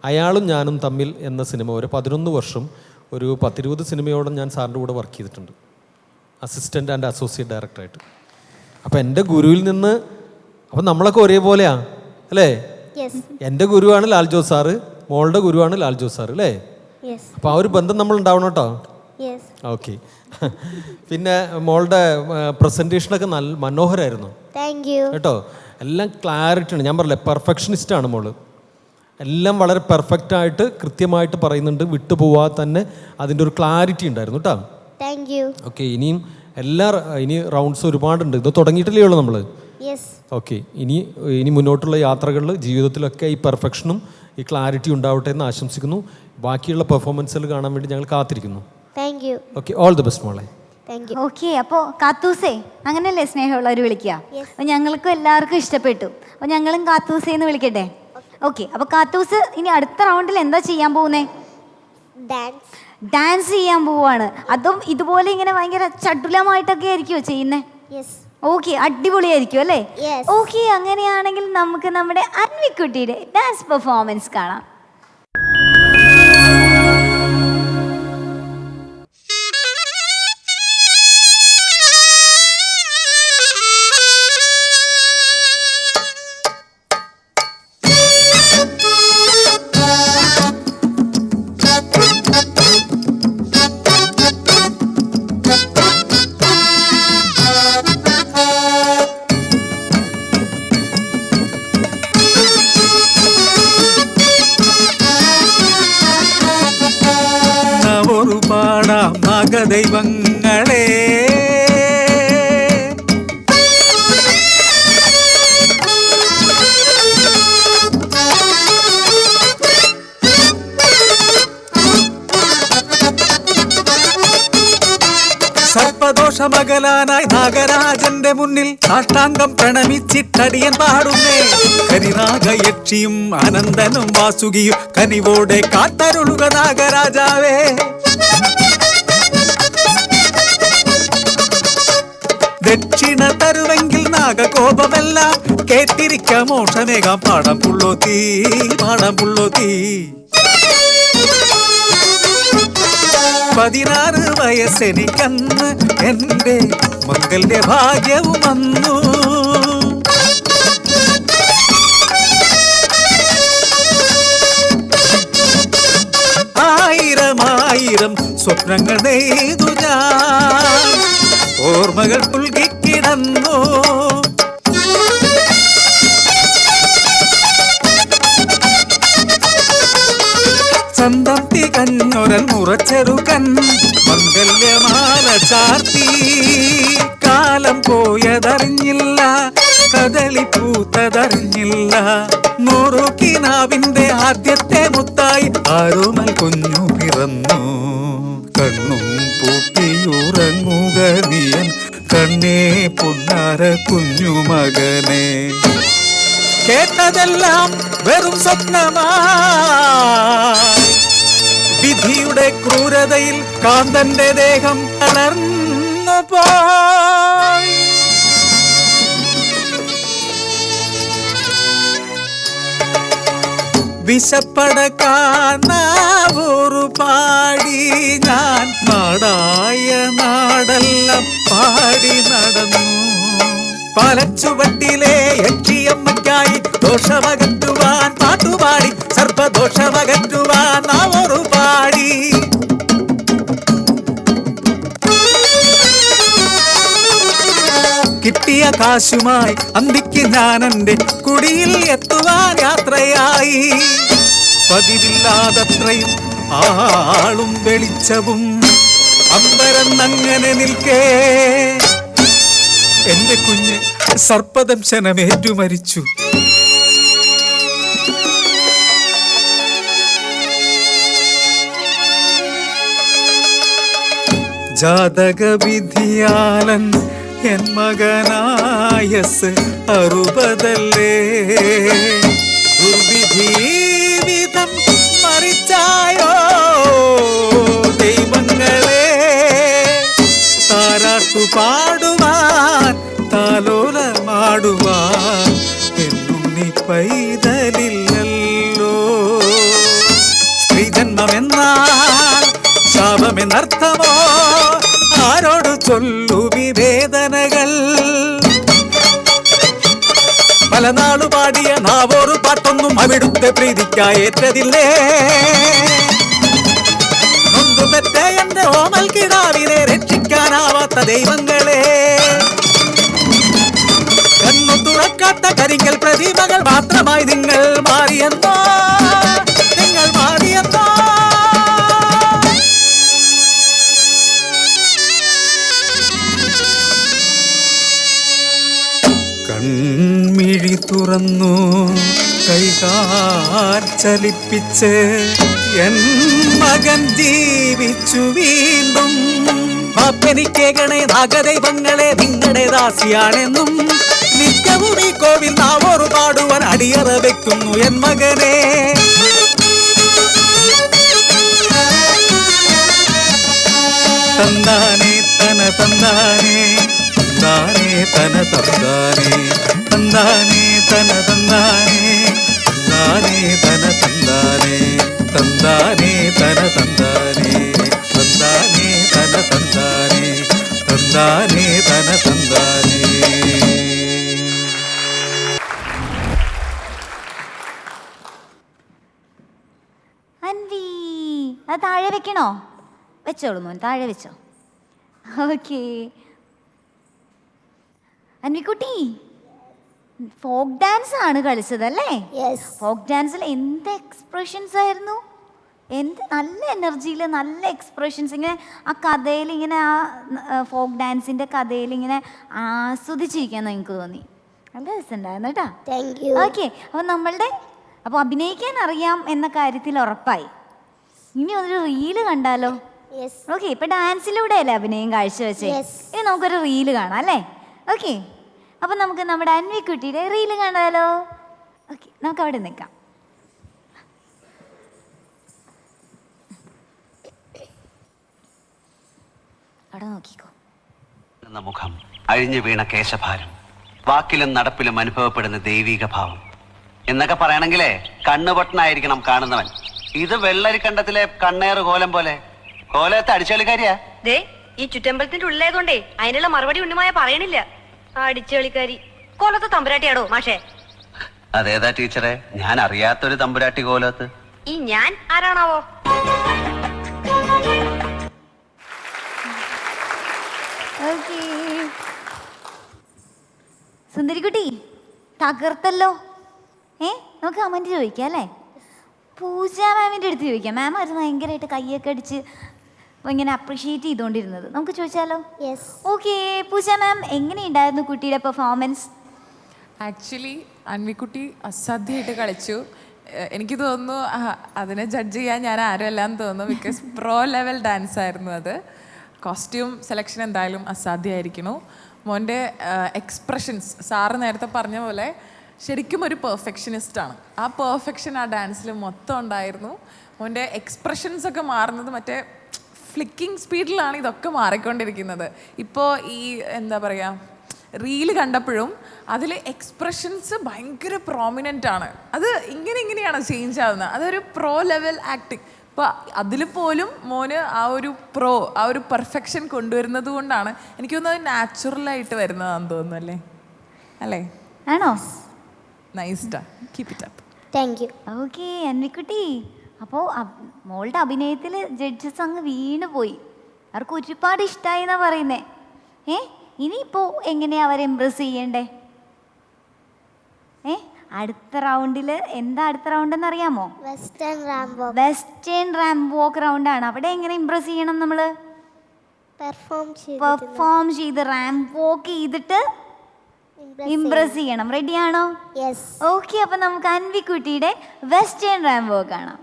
അയാളും ഞാനും തമ്മിൽ എന്ന സിനിമ വരെ 11 വർഷം ഒരു 10-20 സിനിമയോളം ഞാൻ സാറിൻ്റെ കൂടെ വർക്ക് ചെയ്തിട്ടുണ്ട്, അസിസ്റ്റൻ്റ് ആൻഡ് അസോസിയേറ്റ് ഡയറക്ടറായിട്ട്. അപ്പോൾ എൻ്റെ ഗുരുവിൽ നിന്ന്, അപ്പം നമ്മളൊക്കെ ഒരേപോലെയാ അല്ലേ? എൻ്റെ ഗുരുവാണ് ലാൽ ജോസ് സാറ്, മോളുടെ ഗുരുവാണ് ലാൽ ജോസ് സാറ് അല്ലേ? അപ്പോൾ ആ ഒരു ബന്ധം നമ്മൾ ഉണ്ടാവണം കേട്ടോ. യെസ്. ഓക്കെ. പിന്നെ മോളുടെ പ്രസൻറ്റേഷനൊക്കെ നല്ല മനോഹരമായിരുന്നു താങ്ക് യു. കേട്ടോ. എല്ലാം ക്ലാരിറ്റി ആണ്. ഞാൻ പറഞ്ഞില്ലേ പെർഫെക്ഷനിസ്റ്റാണ് മോള്. എല്ലാം വളരെ പെർഫെക്റ്റായിട്ട് കൃത്യമായിട്ട് പറയുന്നുണ്ട്. വിട്ടുപോവാതെ തന്നെ അതിൻ്റെ ഒരു ക്ലാരിറ്റി ഉണ്ടായിരുന്നു കേട്ടോ. Thank you. ഓക്കെ. ഇനി റൗണ്ട്സ് ഒരുപാടുണ്ട്. ഇത് തുടങ്ങിയിട്ടില്ലേ ഉള്ളൂ നമ്മൾ. യെസ്. ഓക്കെ. ഇനി മുന്നോട്ടുള്ള യാത്രകളിൽ ജീവിതത്തിലൊക്കെ ഈ പെർഫെക്ഷനും ഈ ക്ലാരിറ്റി ഉണ്ടാവട്ടെ എന്ന് ആശംസിക്കുന്നു. ബാക്കിയുള്ള പെർഫോമൻസുകൾ കാണാൻ വേണ്ടി ഞങ്ങൾ കാത്തിരിക്കുന്നു. Thank you. Okay. All the best മോളെ. Thank you. ഓക്കെ. അപ്പോൾ കാത്തൂസേ അങ്ങനെയല്ലേ സ്നേഹമുള്ളവർ വിളിക്കുക? അപ്പോൾ ഞങ്ങൾക്കും എല്ലാവർക്കും ഇഷ്ടപ്പെട്ടു. അപ്പോൾ ഞങ്ങളും കാത്തൂസേ എന്ന് വിളിക്കട്ടെ? ഓക്കെ. അപ്പോൾ കാത്തൂസ് ഇനി അടുത്ത റൗണ്ടിൽ എന്താ ചെയ്യാൻ പോകുന്നേ? ഡാൻസ് ചെയ്യാൻ പോവാണ്. അതും ഇതുപോലെ ഇങ്ങനെ ഭയങ്കര ചടുലമായിട്ടൊക്കെ ആയിരിക്കുമോ ചെയ്യുന്നേ? യെസ്. ഓക്കെ. അടിപൊളിയായിരിക്കും അല്ലേ? Yes. ഓക്കെ. അങ്ങനെയാണെങ്കിൽ നമുക്ക് നമ്മുടെ അൻവിക്കുട്ടിയുടെ ഡാൻസ് പെർഫോമൻസ് കാണാം. ദൈവങ്ങളെ സർപ്പദോഷമകലാനായി നാഗരാജന്റെ മുന്നിൽ സാഷ്ടാംഗം പ്രണമിച്ചിട്ടടിയൻ പാടുന്നേ. കരിനാഗയക്ഷിയും അനന്തനും വാസുകിയും കനിവോടെ കാത്തരുളുക നാഗരാജാവേ. ദക്ഷിണ തരുവെങ്കിൽ നാഗകോപമെല്ലാം കേട്ടിരിക്ക മോക്ഷമേകാം പാടം പുള്ളോത്തി പാടം പുള്ളോത്തി. 16 വയസ്സെനിക്കന്ന് എന്റെ മംഗല്യ ഭാഗ്യവും വന്നു. ആയിരം സ്വപ്നങ്ങൾ നെയ്തു ഞാൻ ഓർമ്മകൾ പുൽകിക്കിടന്നു. ചന്തം തികഞ്ഞൊരൻ മുറച്ചെറുകൻ മംഗല്യമാല ചാർത്തി. കാലം പോയതറിഞ്ഞില്ല, കദളി പൂത്തതറിഞ്ഞില്ല. നൂറുകിനാവിന്റെ ആദ്യത്തെ മുത്തായി ആരോമൽ കുഞ്ഞു പിറന്നു. കണ്ണും പൂട്ടിയുറങ്ങുക നീയൻ കണ്ണേ പൊന്നാര കുഞ്ഞു മകനെ. കേട്ടതെല്ലാം വെറും സ്വപ്നമാ, വിധിയുടെ ക്രൂരതയിൽ കാന്തന്റെ ദേഹം തളർന്നു പോയി. വിശപ്പടക്കാനാവൂറു പാടി ഞാൻ നാടായ നാടെല്ലാം പാടി നടന്നു. പാലച്ചുവട്ടിലെ യക്ഷിയമ്മയ്ക്കായി ദോഷമകറ്റുവാൻ പാട്ടുപാടി, സർപ്പദോഷമകറ്റുവാൻ നാവൂറു പാടി. കിട്ടിയ കാശുമായി അന്തിക്ക് ഞാൻ എന്റെ കുടിയിൽ എത്തുവാൻ യാത്രയായി. പതിവില്ലാതത്രയും ആളും വെളിച്ചവും അമ്പരന്നങ്ങനെ നിൽക്കേ എന്റെ കുഞ്ഞ് സർപ്പദംശനമേറ്റു മരിച്ചു. ജാതകവിധിയാലൻ എൻ മകനായസ് 60 ദുർവിധീവിധം മറിച്ചായോ ദൈവങ്ങളെ. താരാട്ടു പാടുവാൻ താലോലമാടുവാൻ എന്നുണ്ണി പൈതലില്ലല്ലോ. സ്ത്രീജന്മമെന്നാൽ ശാപമെന്നർത്ഥമോ ആരോട് ചൊല്ലു വിവേദനകൾ. പല നാളു പാടിയ നാവോറു പാട്ടൊന്നും അവിടുത്തെ പ്രീതിക്കായേറ്റതില്ലേ. നൊന്തു പെറ്റ എന്റെ ഓമൽ കിടാവിനെ രക്ഷിക്കാനാവാത്ത ദൈവങ്ങളെ, കണ്ണു തുറക്കാത്ത കരിങ്കൽ പ്രതിമകൾ മാത്രമായി നിങ്ങൾ മാറിയെന്നോ, നിങ്ങൾ മാറിയെന്നോ. കൺമിഴി തുറന്നു കൈകാൽ ചലിപ്പിച്ച് എൻ മകൻ ജീവിച്ചു വീണ്ടും. പാപ്പനിക്കേകണേ നാഗദൈവങ്ങളെ, നിങ്ങളുടെ ദാസിയാണെന്നും നിത്യവും ഈ കോവിൽ നാവോറു പാടുവാൻ അടിയറ വെക്കുന്നു എൻ മകനെ. തന്താനേ തന തന്താനേ, തന്താനേ തന തന്താനേ, തന്താനേ തന തന്താനേ, തന്താനേ തന തന്താനേ, തന്താനേ തന തന്താനേ, തന്താനേ തന തന്താനേ, തന്താനേ തന തന്താനേ. അൻവി, അത് താഴെ വെക്കണോ? വെച്ചോളൂ മോൻ, താഴെ വെച്ചോ. ഓക്കെ അൻവിക്കുട്ടി, ഫോക്ക് ഡാൻസ് ആണ് കളിച്ചതല്ലേ? യെസ്. ഫോക്ക് ഡാൻസിൽ എന്ത് എക്സ്പ്രഷൻസ് ആയിരുന്നു, എന്ത് നല്ല എനർജിയിൽ നല്ല എക്സ്പ്രഷൻസ്. ഇങ്ങനെ ആ കഥയിൽ ഇങ്ങനെ ആ ഫോക്ക് ഡാൻസിൻ്റെ കഥയിൽ ഇങ്ങനെ ആസ്വദിച്ചിരിക്കാൻ എനിക്ക് തോന്നി. നല്ല രസമുണ്ടായിരുന്നു കേട്ടോ. Thank you. ഓക്കെ, അപ്പോൾ അഭിനയിക്കാൻ അറിയാം എന്ന കാര്യത്തിൽ ഉറപ്പായി. ഇനി ഒരു റീല് കണ്ടാലോ? യെസ്. ഓക്കെ, ഇപ്പം ഡാൻസിലൂടെയല്ലേ അഭിനയം കാഴ്ചവെച്ചേ? Yes. ഇനി നമുക്കൊരു റീല് കാണാം അല്ലേ? ഓക്കെ, അപ്പം നമുക്ക് നമ്മുടെ അൻവിക്കുട്ടിയുടെ റീല് കാണാലോ? ഓക്കെ, നമുക്ക് അവിടെ നിൽക്കാം. അവിടെ നോക്കിക്കോ. മുഖം, അഴിഞ്ഞു വീണ കേശഭാരം, വാക്കിലും നടപ്പിലും അനുഭവപ്പെടുന്ന ദൈവിക ഭാവം എന്നൊക്കെ പറയണെങ്കിലേ കണ്ണുപൊട്ടനായിരിക്കണം കാണുന്നവൻ. ഇത് വെള്ളരിക്കണ്ടത്തിലെ കണ്ണേറ് കോലം പോലെ. കോലത്തെ അടിച്ചുകളിക്കാരിയാ. ദേ, ഈ ചുറ്റമ്പലത്തിന്റെ ഉള്ളിലായതുകൊണ്ടേ അതിനുള്ള മറുപടി ഉണ്ണിമായ പറയണില്ല. അടിച്ചുകളിക്കാരി കോലത്തെ തമ്പുരാട്ടിയാടോ മാഷേ? അതേതാ ടീച്ചറെ, ഞാൻ അറിയാത്തൊരു തമ്പുരാട്ടി കോലത്ത്. ഈ ഞാൻ ആരാണാവോ? ഓക്കെ, സുന്ദരിക്കുട്ടി തകർത്തല്ലോ. നമുക്ക് കമൻറ്റ് ചോദിക്കാം അല്ലേ? പൂജ മാമിൻ്റെ അടുത്ത് ചോദിക്കാം. മാം അത് ഭയങ്കരമായിട്ട് കയ്യൊക്കെ അടിച്ച് ഇങ്ങനെ അപ്രിഷ്യേറ്റ് ചെയ്തുകൊണ്ടിരുന്നത്. നമുക്ക് ചോദിച്ചാലോ? യെസ്. ഓക്കെ, പൂജ മാം, എങ്ങനെയുണ്ടായിരുന്നു കുട്ടിയുടെ പെർഫോമൻസ്? ആക്ച്വലി അൻവിക്കുട്ടി അസാധ്യമായിട്ട് കളിച്ചു. എനിക്ക് തോന്നുന്നു അതിനെ ജഡ്ജ് ചെയ്യാൻ ഞാൻ ആരുമല്ലാന്ന് തോന്നുന്നു. ബിക്കോസ് പ്രോ ലെവൽ ഡാൻസ് ആയിരുന്നു അത്. കോസ്റ്റ്യൂം സെലക്ഷൻ എന്തായാലും അസാധ്യമായിരിക്കുന്നു. മോൻ്റെ എക്സ്പ്രഷൻസ് സാറ് നേരത്തെ പറഞ്ഞ പോലെ ശരിക്കും ഒരു പെർഫെക്ഷനിസ്റ്റാണ്. ആ പെർഫെക്ഷൻ ആ ഡാൻസിൽ മൊത്തം ഉണ്ടായിരുന്നു. മോൻ്റെ എക്സ്പ്രഷൻസ് ഒക്കെ മാറുന്നത് മറ്റേ ഫ്ലിക്കിംഗ് സ്പീഡിലാണ് ഇതൊക്കെ മാറിക്കൊണ്ടിരിക്കുന്നത്. ഇപ്പോൾ ഈ എന്താ പറയുക, റീല് കണ്ടപ്പോഴും അതിൽ എക്സ്പ്രഷൻസ് ഭയങ്കര പ്രോമിനൻ്റ് ആണ്. അത് ഇങ്ങനെയാണ് ചേഞ്ച് ആവുന്നത്. അതൊരു പ്രോ ലെവൽ ആക്ടിങ്. ഇപ്പോൾ അതിൽ പോലും മോന് ആ ഒരു പെർഫെക്ഷൻ കൊണ്ടുവരുന്നത് കൊണ്ടാണ് എനിക്ക് തോന്നുന്നത് നാച്ചുറലായിട്ട് വരുന്നതാണെന്ന് തോന്നുന്നു. അല്ലേ? ആണോ? നൈസ്റ്റാ, keep it up. Thank you. Okay അൻവിക്കുട്ടി, അപ്പോൾ മോളുടെ അഭിനയത്തിൽ ജഡ്ജസ് അങ്ങ് വീണ് പോയി. അവർക്ക് ഒരുപാട് ഇഷ്ടമായി എന്നാണ് പറയുന്നത്. ഇനിയിപ്പോൾ എങ്ങനെയാണ് അവരെ ഇമ്പ്രസ് ചെയ്യണ്ടേ? അടുത്ത റൗണ്ടിൽ എന്താ അടുത്ത റൗണ്ട് എന്നറിയാമോ? വെസ്റ്റേൺ റാമ്പ് വാക്ക്. വെസ്റ്റേൺ റാമ്പ് വാക്ക് റൗണ്ടാണ്. അവിടെ എങ്ങനെ ഇമ്പ്രസ് ചെയ്യണം? നമ്മൾ പെർഫോം ചെയ്ത് റാമ്പ് വാക്ക് ചെയ്തിട്ട് ഇംപ്രസ് ചെയ്യണം. റെഡിയാണോ? യെസ്. ഓക്കെ, അപ്പം നമുക്ക് അൻവിക്കുട്ടിയുടെ വെസ്റ്റേൺ റാമ്പ് വാക്ക് കാണാം.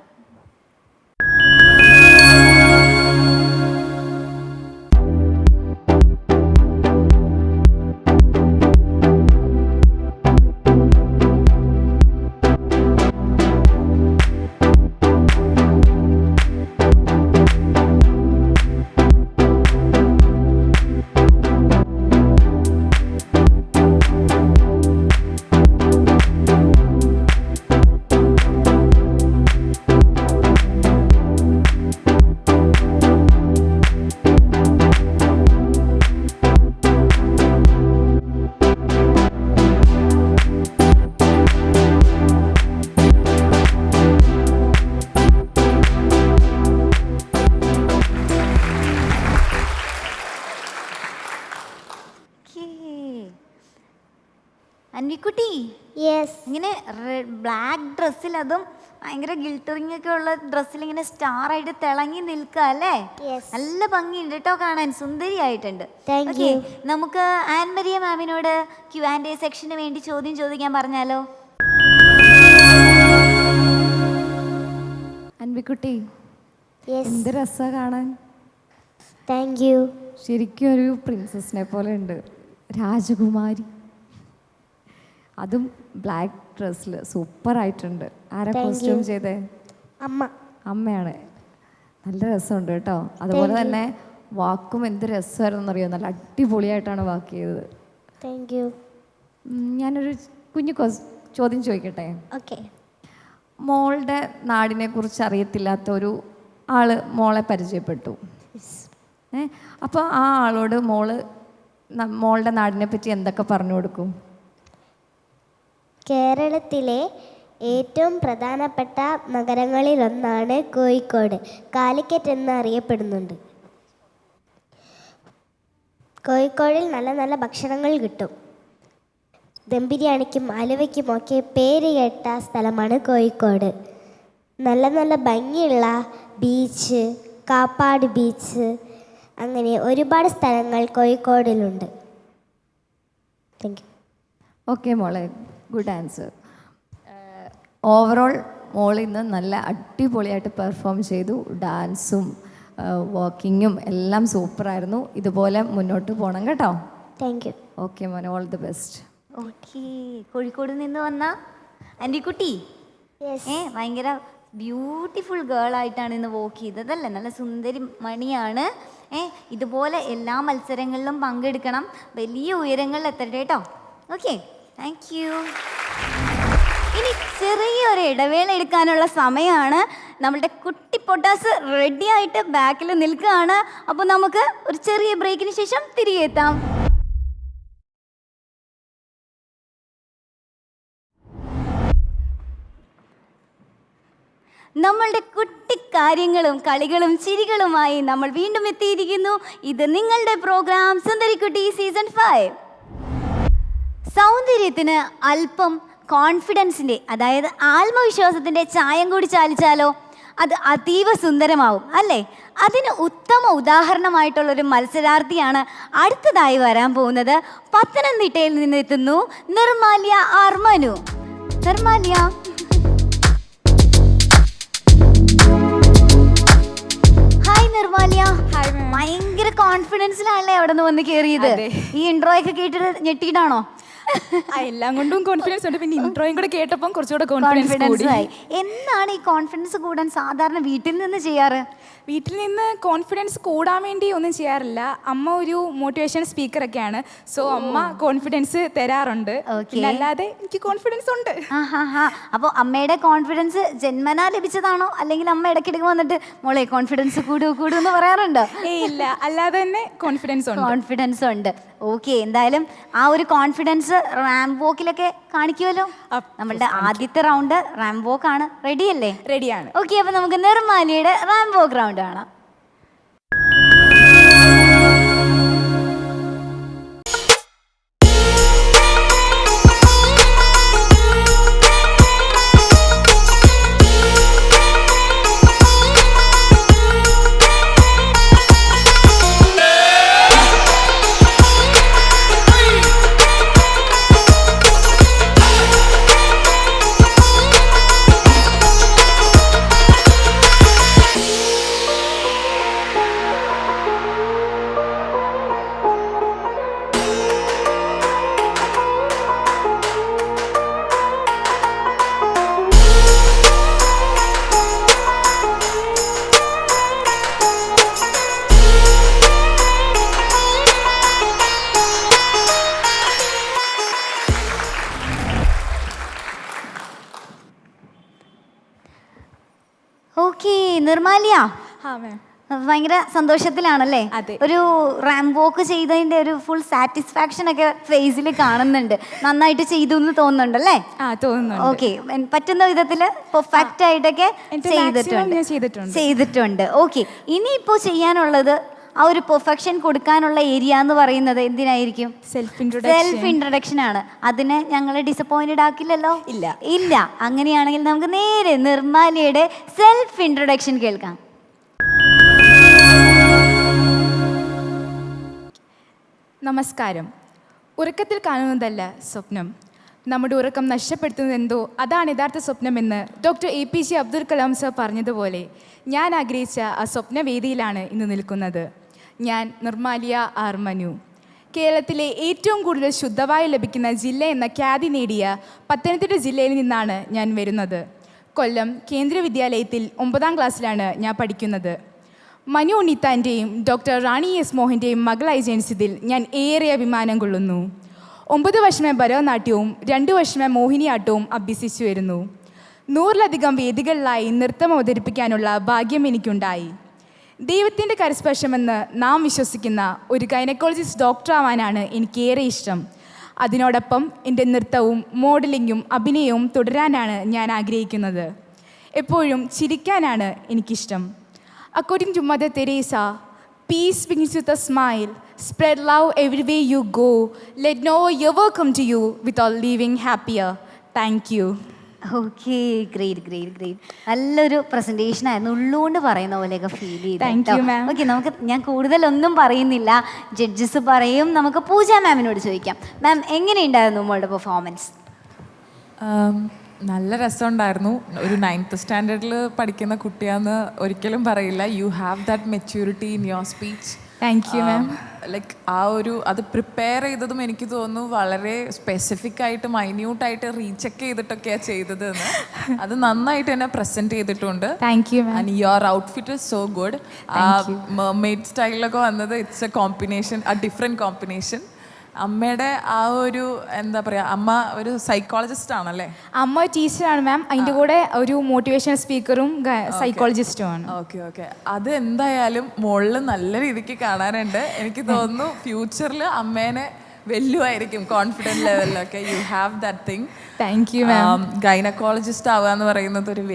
അൻവിക്കുട്ടി യെസ്. ഇങ്ങനെ ബ്ലാക്ക് ഡ്രസ്സിൽ, അതും ഭയങ്കര ഗിൽട്ടറിങ് ഒക്കെ ഉള്ള ഡ്രസ്സിൽ ഇങ്ങനെ സ്റ്റാർ ആയിട്ട് തിളങ്ങി നിൽക്കുക അല്ലേ? Yes. നല്ല ഭംഗിയുണ്ട് കേട്ടോ കാണാൻ, സുന്ദരിയായിട്ടുണ്ട്. Thank Okay, you. നമുക്ക് ആൻമരിയ മാമിനോട് Q&A സെക്ഷന് വേണ്ടി ചോദ്യം ചോദിക്കാൻ പറഞ്ഞാലോ? അൻവിക്കുട്ടി, യെസ്. എന്ത് രസാ കാണാൻ. Thank you. ശരിക്കും ഒരു പ്രിൻസസിനെ പോലെ ഉണ്ട്, രാജകുമാരി. അതും ബ്ലാക്ക് ഡ്രസ്സിൽ സൂപ്പറായിട്ടുണ്ട്. ആരാ Thank കോസ്റ്റ്യൂം you. ചെയ്തേ? അമ്മ. അമ്മയാണ്. നല്ല രസമുണ്ട് കേട്ടോ. അതുപോലെ തന്നെ വാക്കും എന്ത് രസമായിരുന്നു അറിയോ, നല്ല അടിപൊളിയായിട്ടാണ് വാക്ക് ചെയ്തത്. Thank you. ഞാനൊരു കുഞ്ഞു ചോദ്യം ചോദിക്കട്ടെ? ഓക്കെ. മോളുടെ നാടിനെ കുറിച്ച് അറിയത്തില്ലാത്ത ഒരു ആള് മോളെ പരിചയപ്പെട്ടു. അപ്പോൾ ആ ആളോട് മോളുടെ നാടിനെ പറ്റി എന്തൊക്കെ പറഞ്ഞു കൊടുക്കും? കേരളത്തിലെ ഏറ്റവും പ്രധാനപ്പെട്ട നഗരങ്ങളിലൊന്നാണ് കോഴിക്കോട്. കാലിക്കറ്റ് എന്ന് അറിയപ്പെടുന്നുണ്ട്. കോഴിക്കോടിൽ നല്ല നല്ല ഭക്ഷണങ്ങൾ കിട്ടും. ദം ബിരിയാണിക്കും അലുവയ്ക്കുമൊക്കെ പേര് കേട്ട സ്ഥലമാണ് കോഴിക്കോട്. നല്ല നല്ല ഭംഗിയുള്ള ബീച്ച്, കാപ്പാട് ബീച്ച്, അങ്ങനെ ഒരുപാട് സ്ഥലങ്ങൾ കോഴിക്കോടിലുണ്ട്. Thank you. ഓക്കെ മോളെ, ഗുഡ് ആൻസർ. ഓവറോൾ മോൾ ഇന്ന് നല്ല അടിപൊളിയായിട്ട് പെർഫോം ചെയ്തു. ഡാൻസും വാക്കിങ്ങും എല്ലാം സൂപ്പറായിരുന്നു. ഇതുപോലെ മുന്നോട്ട് പോകണം കേട്ടോ. Thank you. ഓക്കെ മോനെ, all the best. Okay, Kozhikode നിന്ന് വന്ന ആൻവിക്കുട്ടി ഭയങ്കര ബ്യൂട്ടിഫുൾ ഗേൾ ആയിട്ടാണ് ഇന്ന് വോക്ക് ചെയ്തതല്ലേ? നല്ല സുന്ദരി മണിയാണ്. ഇതുപോലെ എല്ലാ മത്സരങ്ങളിലും പങ്കെടുക്കണം, വലിയ ഉയരങ്ങളിൽ എത്തട്ടെ കേട്ടോ. Okay, thank U. ഇനി ചെറിയൊരു ഇടവേള എടുക്കാനുള്ള സമയമാണ്. നമ്മളുടെ കുട്ടി പൊട്ടാസ് റെഡി ആയിട്ട് ബാക്കിൽ നിൽക്കുകയാണ്. അപ്പോൾ നമുക്ക് ഒരു ചെറിയ ബ്രേക്കിന് ശേഷം തിരികെ എത്താം. നമ്മളുടെ കുട്ടിക്കാര്യങ്ങളും കളികളും ചിരികളുമായി നമ്മൾ വീണ്ടും എത്തിയിരിക്കുന്നു. ഇത് നിങ്ങളുടെ പ്രോഗ്രാം സുന്ദരിക്കുട്ടി സീസൺ 5. സൗന്ദര്യത്തിന് അല്പം കോൺഫിഡൻസിൻ്റെ, അതായത് ആത്മവിശ്വാസത്തിൻ്റെ ചായം കൂടി ചാലിച്ചാലോ അത് അതീവ സുന്ദരമാവും അല്ലേ? അതിന് ഉത്തമ ഉദാഹരണമായിട്ടുള്ളൊരു മത്സരാർത്ഥിയാണ് അടുത്തതായി വരാൻ പോകുന്നത്. പത്തനംതിട്ടയിൽ നിന്നെത്തുന്നു നിർമാല്യ ആർമനു. നിർമാല്യ, ഹായ് നിർമാല്യ. ഭയങ്കര കോൺഫിഡൻസിലാണല്ലേ അവിടെ നിന്ന് വന്ന് കയറിയത്. ഈ ഇൻട്രോ ഒക്കെ കേട്ടിട്ട് ഞെട്ടിയിട്ടാണോ? എല്ലാം കൊണ്ടും കോൺഫിഡൻസ് ഉണ്ട്, പിന്നെ ഇൻട്രോയും കൂടെ കേട്ടപ്പോൾ കുറച്ചുകൂടെ കോൺഫിഡൻസ് ആയി. എന്നാണ് ഈ കോൺഫിഡൻസ് കൂടാൻ സാധാരണ വീട്ടിൽ നിന്ന് ചെയ്യാറ്? വീട്ടിൽ നിന്ന് കോൺഫിഡൻസ് കൂടാൻ വേണ്ടി ഒന്നും ചെയ്യാറില്ല. അമ്മ ഒരു മോട്ടിവേഷൻ സ്പീക്കറൊക്കെയാണ്, സോ അമ്മ കോൺഫിഡൻസ് തരാറുണ്ട്. അല്ലാതെ എനിക്ക് കോൺഫിഡൻസ് ഉണ്ട്. അപ്പോൾ അമ്മയുടെ കോൺഫിഡൻസ് ജന്മനാ ലഭിച്ചതാണോ, അല്ലെങ്കിൽ അമ്മ ഇടയ്ക്കിടയ്ക്ക് വന്നിട്ട് മോളെ കോൺഫിഡൻസ് കൂടൂ എന്ന് പറയാറുണ്ടോ? ഇല്ല, അല്ലാതെ തന്നെ കോൺഫിഡൻസ് ഉണ്ട്. ഓക്കെ, എന്തായാലും ആ ഒരു കോൺഫിഡൻസ് റാമ്പ് വോക്കിലൊക്കെ കാണിക്കുമല്ലോ. നമ്മളുടെ ആദ്യത്തെ റൗണ്ട് റാമ്പ് വോക്ക് ആണ്. റെഡിയല്ലേ? റെഡിയാണ്. ഓക്കെ, അപ്പോൾ നമുക്ക് നിർമാലിയുടെ റാമ്പ് വോക്ക് റൗണ്ട് കാണാം. ഓക്കെ നിർമാലിയ, ഭയങ്കര സന്തോഷത്തിലാണല്ലേ? ഒരു റാമ്പ് വോക്ക് ചെയ്തതിന്റെ ഒരു ഫുൾ സാറ്റിസ്ഫാക്ഷൻ ഒക്കെ ഫേസിൽ കാണുന്നുണ്ട്. നന്നായിട്ട് ചെയ്തു എന്ന് തോന്നുന്നുണ്ടല്ലേ? ഓക്കെ, പറ്റുന്ന വിധത്തിൽ പെർഫെക്റ്റ് ആയിട്ടൊക്കെ ചെയ്തിട്ടുണ്ട്. ഓക്കെ, ഇനിയിപ്പോൾ ചെയ്യാനുള്ളത് ആ ഒരു പെർഫെക്ഷൻ കൊടുക്കാനുള്ള ഏരിയ എന്ന് പറയുന്നത് എന്തിനായിരിക്കും? സെൽഫ് ഇൻട്രൊഡക്ഷൻ ആണ്. അതിനെ ഞങ്ങൾ ഡിസപ്പോയിന്റഡ് ആക്കില്ലല്ലോ. ഇല്ല. അങ്ങനെയാണെങ്കിൽ നമുക്ക് നേരെ നിർമ്മാലിയുടെ സെൽഫ് ഇൻട്രൊഡക്ഷൻ കേൾക്കാം. നമസ്കാരം. ഉറക്കത്തിൽ കാണുന്നതല്ല സ്വപ്നം, നമ്മുടെ ഉറക്കം നഷ്ടപ്പെടുത്തുന്നത് എന്തോ അതാണ് യഥാർത്ഥ സ്വപ്നമെന്ന് doctor APJ Abdul Kalam sir പറഞ്ഞതുപോലെ ഞാൻ ആഗ്രഹിച്ച ആ സ്വപ്നവേദിയിലാണ് ഇന്ന് നിൽക്കുന്നത്. ഞാൻ നിർമാലിയ ആർ മനു. കേരളത്തിലെ ഏറ്റവും കൂടുതൽ ശുദ്ധവായു ലഭിക്കുന്ന ജില്ല എന്ന ഖ്യാതി നേടിയ പത്തനംതിട്ട ജില്ലയിൽ നിന്നാണ് ഞാൻ വരുന്നത്. കൊല്ലം കേന്ദ്രീയ വിദ്യാലയത്തിൽ 9ാം ക്ലാസ്സിലാണ് ഞാൻ പഠിക്കുന്നത്. മനു ഉണ്ണിത്താൻ്റെയും ഡോക്ടർ റാണി എസ് മോഹൻ്റെയും മകളായി ജനിച്ചതിൽ ഞാൻ ഏറെ അഭിമാനം കൊള്ളുന്നു. 9 വർഷമേ ഭരതനാട്യവും 2 വർഷമേ മോഹിനിയാട്ടവും അഭ്യസിച്ചു വരുന്നു. 100-ലധികം വേദികളിലായി നൃത്തം അവതരിപ്പിക്കാനുള്ള ഭാഗ്യം എനിക്കുണ്ടായി. ദൈവത്തിൻ്റെ കരസ്പർശമെന്ന് നാം വിശ്വസിക്കുന്ന ഒരു ഗൈനക്കോളജിസ്റ്റ് ഡോക്ടർ ആവാനാണ് എനിക്കേറെ ഇഷ്ടം. അതിനോടൊപ്പം എൻ്റെ നൃത്തവും മോഡലിങ്ങും അഭിനയവും തുടരാനാണ് ഞാൻ ആഗ്രഹിക്കുന്നത്. എപ്പോഴും ചിരിക്കാനാണ് എനിക്കിഷ്ടം. According to Mother Teresa, peace begins with a smile. Spread love everywhere you go. Let no one ever come to you without leaving happier. Thank you. Okay, great. നല്ലൊരു പ്രസൻറ്റേഷൻ ആയിരുന്നു. ഉള്ളുകൊണ്ട് പറയുന്ന പോലെയൊക്കെ ഫീൽ ചെയ്തു. ഓക്കെ, ഞാൻ കൂടുതലൊന്നും പറയുന്നില്ല. Judges പറയും. നമുക്ക് പൂജ മാമിനോട് ചോദിക്കാം. മാം, എങ്ങനെയുണ്ടായിരുന്നു മോളുടെ പെർഫോമൻസ്? നല്ല രസമുണ്ടായിരുന്നു. ഒരു 9th സ്റ്റാൻഡേർഡിൽ പഠിക്കുന്ന കുട്ടിയാന്ന് ഒരിക്കലും പറയില്ല. U have that maturity in your speech. Thank you ma'am. Like അത് പ്രിപ്പയർ ചെയ്തതും എനിക്ക് തോന്നുന്നു വളരെ സ്പെസിഫിക് ആയിട്ട് മൈന്യൂട്ടായിട്ട് റീചെക്ക് ചെയ്തിട്ടൊക്കെയാണ് ചെയ്തത് എന്ന്. അത് നന്നായിട്ട് എന്നെ പ്രസൻറ്റ് ചെയ്തിട്ടുണ്ട്. Thank you ma'am. And your outfit is so good. Mermaid സ്റ്റൈലൊക്കെ വന്നത് it's a combination, a different combination. അമ്മയുടെ ആ ഒരു എന്താ പറയുക, അമ്മ ഒരു സൈക്കോളജിസ്റ്റ് ആണല്ലേ? അമ്മ ടീച്ചറാണ് മാം. അതിൻ്റെ കൂടെ ഒരു മോട്ടിവേഷണൽ സ്പീക്കറും സൈക്കോളജിസ്റ്റുമാണ്. ഓക്കെ. അത് എന്തായാലും മുകളിൽ നല്ല രീതിക്ക് കാണാനുണ്ട്. എനിക്ക് തോന്നുന്നു ഫ്യൂച്ചറിൽ അമ്മേനെ വെല്ലുമായിരിക്കും കോൺഫിഡൻറ്റ് ലെവലിലൊക്കെ. You have that thing. Thank you ma'am. Gynaecologist ആവുക എന്ന് പറയുന്നത് ഒരു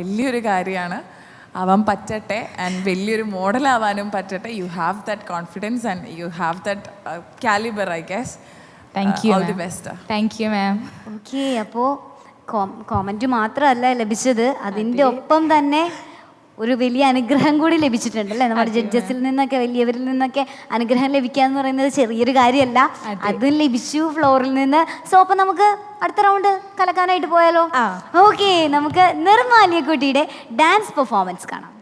വലിയൊരു കാര്യമാണ്. ആവാൻ പറ്റട്ടെ. ആൻഡ് വലിയൊരു മോഡലാവാനും പറ്റട്ടെ. You have that confidence and you have that calibre, I guess. Thank you. All the best. Thank you ma'am. Okay, അപ്പോൾ കോമൻറ്റ് മാത്രമല്ല ലഭിച്ചത്, അതിൻ്റെ ഒപ്പം തന്നെ ഒരു വലിയ അനുഗ്രഹം കൂടി ലഭിച്ചിട്ടുണ്ട് അല്ലേ? നമ്മുടെ ജഡ്ജസിൽ നിന്നൊക്കെ, വലിയവരിൽ നിന്നൊക്കെ അനുഗ്രഹം ലഭിക്കുക എന്ന് പറയുന്നത് ചെറിയൊരു കാര്യമല്ല. അതും ലഭിച്ചു ഫ്ലോറിൽ നിന്ന്. സോ അപ്പം നമുക്ക് അടുത്ത റൗണ്ട് കലക്കാനായിട്ട് പോയാലോ? ഓക്കെ, നമുക്ക് നിർമാലിയ കുട്ടിയുടെ ഡാൻസ് പെർഫോമൻസ് കാണാം.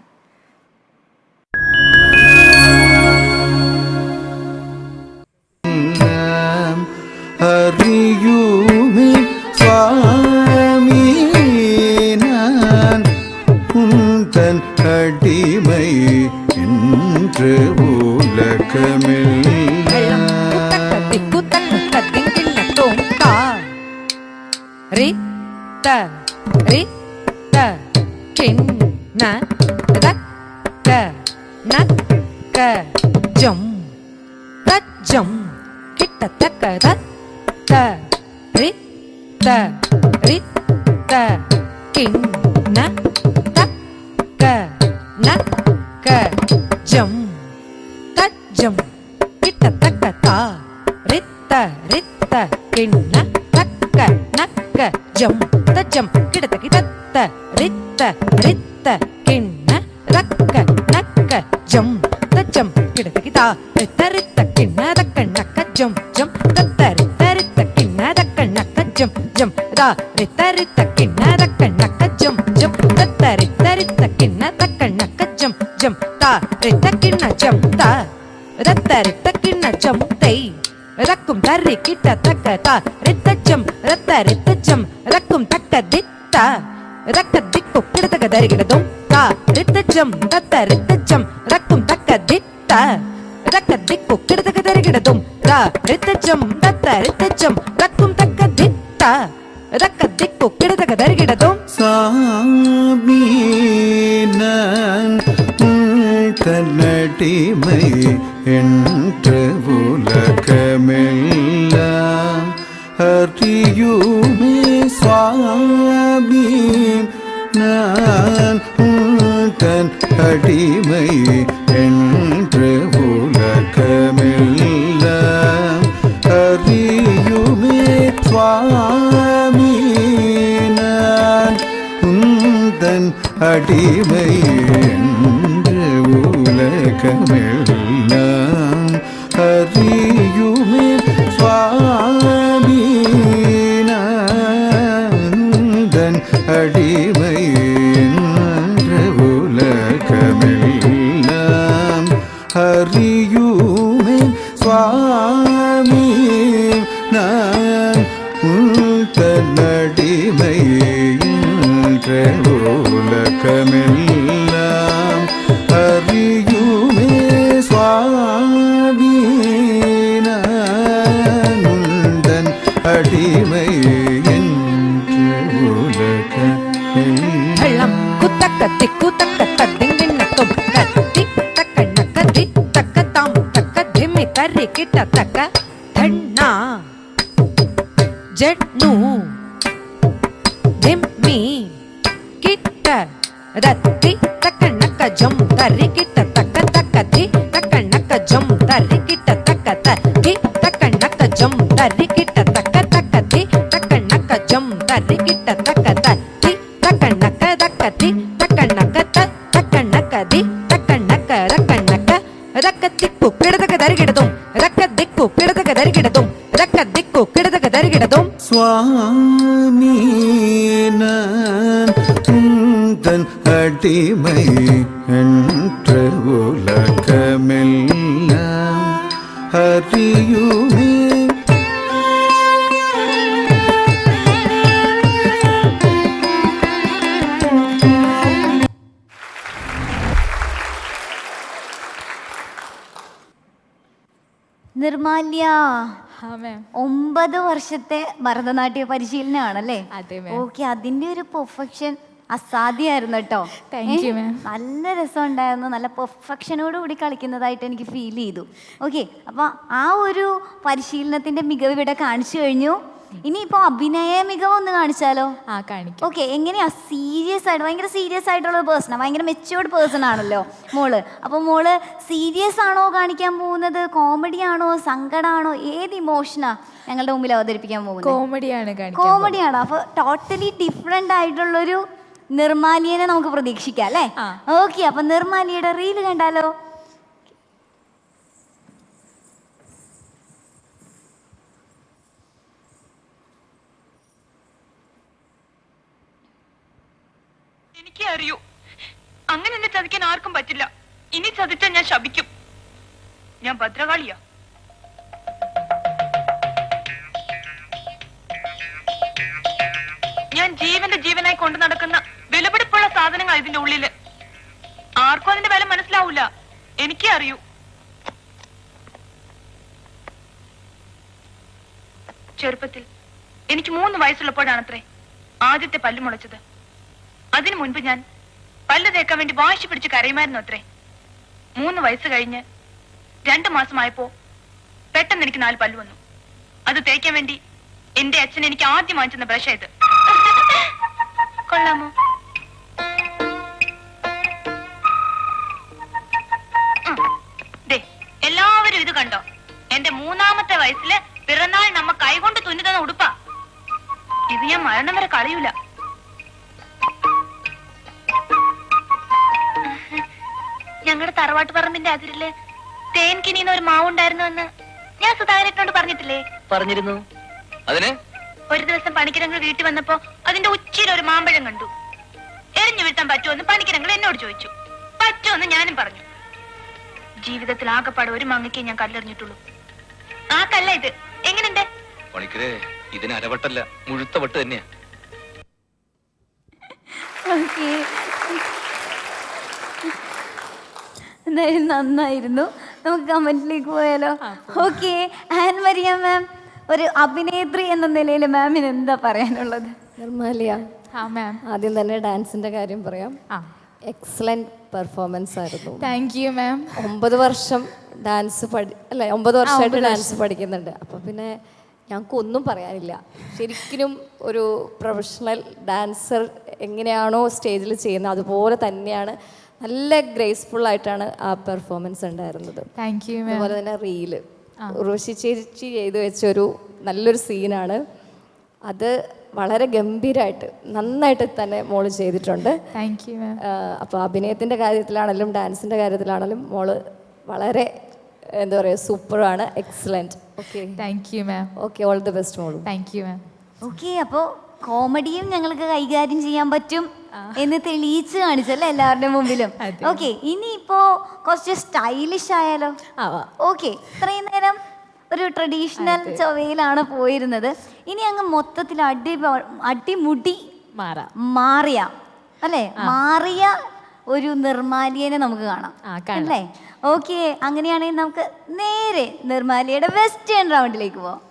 അറിയൂമേ സ്വാമി தன் அடிமை என்று உலகமில் தன்னடிமை என்று உலகமெல்லாம் அறியுமே சுவாமி நான் தன் அடிமை என்று அடிமை என்று உலகமெல்லாம் அறியுமே சுவாமி நந்தன் அடிமை என்று உலகமெல்லாம் அறியுமே சுவாமி நான் தன்னடிமை என்ற உலகமெல்லாம் அறியுமே சுவாமி நான் உந்தன் அடிமை என்ற உலகமெல்லாம் குத்தக்க திக்கு தக்க தத்திங்கிண்ணக்கும் கத்தி தக்க நக்கதி தக்க தாம் தக்க திம்மி தர்ரி கிட்ட தக்க தண்ணா ஜெட்னு திம்மி கிட்ட ரத்தி தக்க நக்க ஜம் தர்ரி கிட்ட தக்க தக்க தி தக்க நக்க ஜம் தர்ரி கிட்ட தக்க தி தக்க நக்க ஜம் தர்ரி கிட்ட தக்க தக்க தி தக்க நக்க ஜம் தர்ரி கிட்ட தக்க தி தக்க நக்க தக்க தி தக்க நக்க தக்க நக்க தி தக்க நக்க ரக்க நக்க ரக்க திக்கு கிடதக தரிகிடதும் ரக்க திக்கு கிடதக தரிகிடதும் ரக்க திக்கு கிடதக தரிகிடதும் சுவாமி நான் உந்தன் அடிமை என்ற உலகமெல்லாம் அறியுமே. നിർമാല്യ ആ മാം 9 വർഷത്തെ ഭരതനാട്യ പരിശീലനമാണല്ലേ? അതെ മാം. ഓക്കെ, അതിന്റെ ഒരു പെർഫെക്ഷൻ അസാധ്യമായിരുന്നു കേട്ടോ. Thank you, ma'am. നല്ല രസമുണ്ടായിരുന്നു. നല്ല പെർഫെക്ഷനോട് കൂടി കളിക്കുന്നതായിട്ട് എനിക്ക് ഫീൽ ചെയ്തു. ഓക്കെ, അപ്പോൾ ആ ഒരു പരിശീലനത്തിന്റെ മികവ് ഇവിടെ കാണിച്ചു കഴിഞ്ഞു. ഇനിയിപ്പോൾ അഭിനയ മികവ് ഒന്ന് കാണിച്ചാലോ? ആ കാണിക്കാം. ഓക്കെ, എങ്ങനെയാ? സീരിയസ് ആയിട്ട്, ഭയങ്കര സീരിയസ് ആയിട്ടുള്ള പേഴ്സണാണ്, ഭയങ്കര മെച്യൂർഡ് പേഴ്സൺ ആണല്ലോ മോള്. അപ്പോൾ മോള് സീരിയസ് ആണോ കാണിക്കാൻ പോകുന്നത്, കോമഡി ആണോ, സങ്കടമാണോ, ഏത് ഇമോഷനാ ഞങ്ങളുടെ മുമ്പിൽ അവതരിപ്പിക്കാൻ പോകുന്നത്? കോമഡിയാണ് കാണിക്കാൻ കോമഡിയാണ്. അപ്പോൾ ടോട്ടലി ഡിഫറെൻ്റ് ആയിട്ടുള്ളൊരു നിർമാലിയനെ നമുക്ക് പ്രതീക്ഷിക്കാം അല്ലേ? ഓക്കെ, അപ്പം നിർമാലിയുടെ റീല് കണ്ടാലോ? എനിക്കേ അറിയൂ, അങ്ങനെ എന്നെ ചതിക്കാൻ ആർക്കും പറ്റില്ല. ഇനി ചതിച്ചാൽ ഞാൻ ശപിക്കും. ഞാൻ ഭദ്രകാളിയാ. ഞാൻ ജീവന്റെ ജീവനായി കൊണ്ടു നടക്കുന്ന വിലപിടിപ്പുള്ള സാധനങ്ങൾ ഇതിന്റെ ഉള്ളില്. ആർക്കും അതിന്റെ വില മനസ്സിലാവൂല, എനിക്കേ അറിയൂ. ചെറുപ്പത്തിൽ എനിക്ക് 3 വയസ്സുള്ളപ്പോഴാണത്രേ ആദ്യത്തെ പല്ല് മുളച്ചത്. അതിനു മുൻപ് ഞാൻ പല്ല് തേക്കാൻ വേണ്ടി വാശി പിടിച്ച് കരയുമായിരുന്നു അത്രേ. 3 വയസ്സ് കഴിഞ്ഞ് 2 മാസമായപ്പോ പെട്ടെന്ന് എനിക്ക് 4 പല്ല് വന്നു. അത് തേക്കാൻ വേണ്ടി എന്റെ അച്ഛൻ എനിക്ക് ആദ്യം വാങ്ങിച്ചെന്ന ബ്രഷ് ഇത്. കൊള്ളാമോ? എല്ലാവരും ഇത് കണ്ടോ? എന്റെ 3ാമത്തെ വയസ്സില് പിറന്നാൾ നമ്മ കൈകൊണ്ട് തുന്നി ഉടുപ്പാ. ഇത് ഞാൻ മരണം വരെ കളയൂല. ഞങ്ങളുടെ തറവാട്ട് പറമ്പിന്റെ അതിരില് തേൻകിനിന്ന് ഒരു മാവുണ്ടായിരുന്നു എന്ന് ഞാൻ സുധാകരനോട് പറഞ്ഞിട്ടില്ലേ? പറഞ്ഞിരുന്നു. അതിന് ഒരു ദിവസം പണിക്കിരങ്ങൾ വീട്ടിൽ വന്നപ്പോ അതിന്റെ ഉച്ചിയിൽ ഒരു മാമ്പഴം കണ്ടു. എറിഞ്ഞു വീഴ്ത്താൻ പറ്റുമെന്ന് പണിക്കിരങ്ങൾ എന്നോട് ചോദിച്ചു. പറ്റുമെന്ന് ഞാനും പറഞ്ഞു. ജീവിതത്തിൽ ആകെപ്പാടെ ഒരു മാങ്ങയ്ക്കേ ഞാൻ കല്ലെറിഞ്ഞിട്ടുള്ളൂ. ആ കല്ല ഇത്. എങ്ങനെയുണ്ട്? പണിക്കരെ, ഇതിന് അരവട്ടല്ല, മുഴുത്ത വട്ട് തന്നെയാ. ഓക്കെ, എന്തായാലും നന്നായിരുന്നു. നമുക്ക് കമന്റിലേക്ക് പോയാലോ? ഓക്കെ, ആൻ മരിയ മാം, ഒരു അഭിനേത്രി എന്ന നിലയിൽ മാമിന് എന്താ പറയാനുള്ളത്? നിർമാലിയ, ആ മാം. ആദ്യം തന്നെ ഡാൻസിന്റെ കാര്യം പറയാം. എക്സലന്റ് പെർഫോമൻസ് ആയിരുന്നു. താങ്ക് യു മാം. 9 വർഷം ഡാൻസ് അല്ലേ, 9 വർഷമായിട്ട് ഡാൻസ് പഠിക്കുന്നുണ്ട്. അപ്പോൾ പിന്നെ ഞങ്ങൾക്ക് ഒന്നും പറയാനില്ല. ശരിക്കും ഒരു പ്രൊഫഷണൽ ഡാൻസർ എങ്ങനെയാണോ സ്റ്റേജിൽ ചെയ്യുന്നത് അതുപോലെ തന്നെയാണ്. നല്ല ഗ്രേസ്ഫുൾ ആയിട്ടാണ് ആ പെർഫോമൻസ് ഉണ്ടായിരുന്നത്. Thank you. അതുപോലെ തന്നെ റീല് ഉർവശി ചേച്ചി ചെയ്ത് വെച്ചൊരു നല്ലൊരു സീനാണ് അത്. വളരെ ഗംഭീരമായിട്ട് നന്നായിട്ട് തന്നെ മോള് ചെയ്തിട്ടുണ്ട്. താങ്ക് യു മാം. അപ്പോൾ അഭിനയത്തിൻ്റെ കാര്യത്തിലാണെങ്കിലും ഡാൻസിൻ്റെ കാര്യത്തിലാണെങ്കിലും മോള് വളരെ എന്താ പറയുക സൂപ്പറാണ്, excellent. Okay, thank you ma'am. Okay, all the best മോള്. Thank you ma'am. ഓക്കെ, അപ്പോൾ കോമഡിയും ഞങ്ങൾക്ക് കൈകാര്യം ചെയ്യാൻ പറ്റും എന്ന് തെളിയിച്ച് കാണിച്ചല്ലേ എല്ലാവരുടെ മുമ്പിലും. ഓക്കെ, ഇനിയിപ്പോ കുറച്ച് സ്റ്റൈലിഷ് ആയാലോ? ഓക്കെ, ഇത്രയും നേരം ഒരു ട്രഡീഷണൽ ചൊവ്വയിലാണ് പോയിരുന്നത്. ഇനി അങ്ങ് മൊത്തത്തിൽ അടിമുടി മാറിയ അല്ലേ, മാറിയ ഒരു നിർമാലിയനെ നമുക്ക് കാണാം അല്ലേ? ഓക്കെ, അങ്ങനെയാണെങ്കിൽ നമുക്ക് നേരെ നിർമാലിയയുടെ വെസ്റ്റേൺ റൗണ്ടിലേക്ക് പോവാം.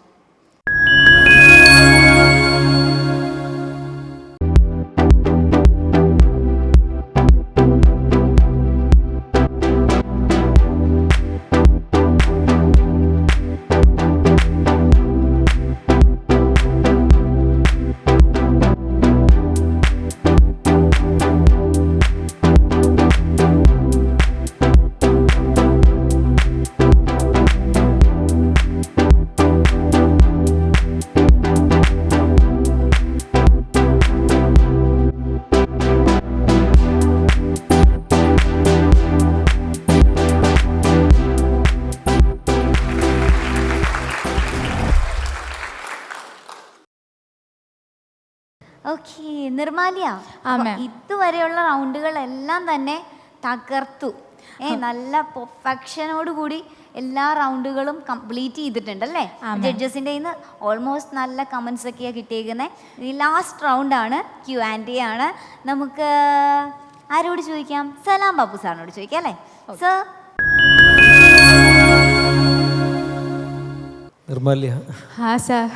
ഓക്കെ നിർമാലിയ, ഇതുവരെയുള്ള റൗണ്ടുകളെല്ലാം തന്നെ തകർത്തു. നല്ല പെർഫെക്ഷനോട് കൂടി എല്ലാ റൗണ്ടുകളും കംപ്ലീറ്റ് ചെയ്തിട്ടുണ്ടല്ലേ? ജഡ്ജസിൻ്റെ കയ്യിൽ നിന്ന് ഓൾമോസ്റ്റ് നല്ല കമൻസ് ഒക്കെയാണ് കിട്ടിയേക്കുന്നത്. ഇനി ലാസ്റ്റ് റൗണ്ടാണ്, Q&A ആണ്. നമുക്ക് ആരോട് ചോദിക്കാം? സലാം ബാബു സാറിനോട് ചോദിക്കാം അല്ലേ? സർ. നിർമാല്യ, ഹാ സാർ.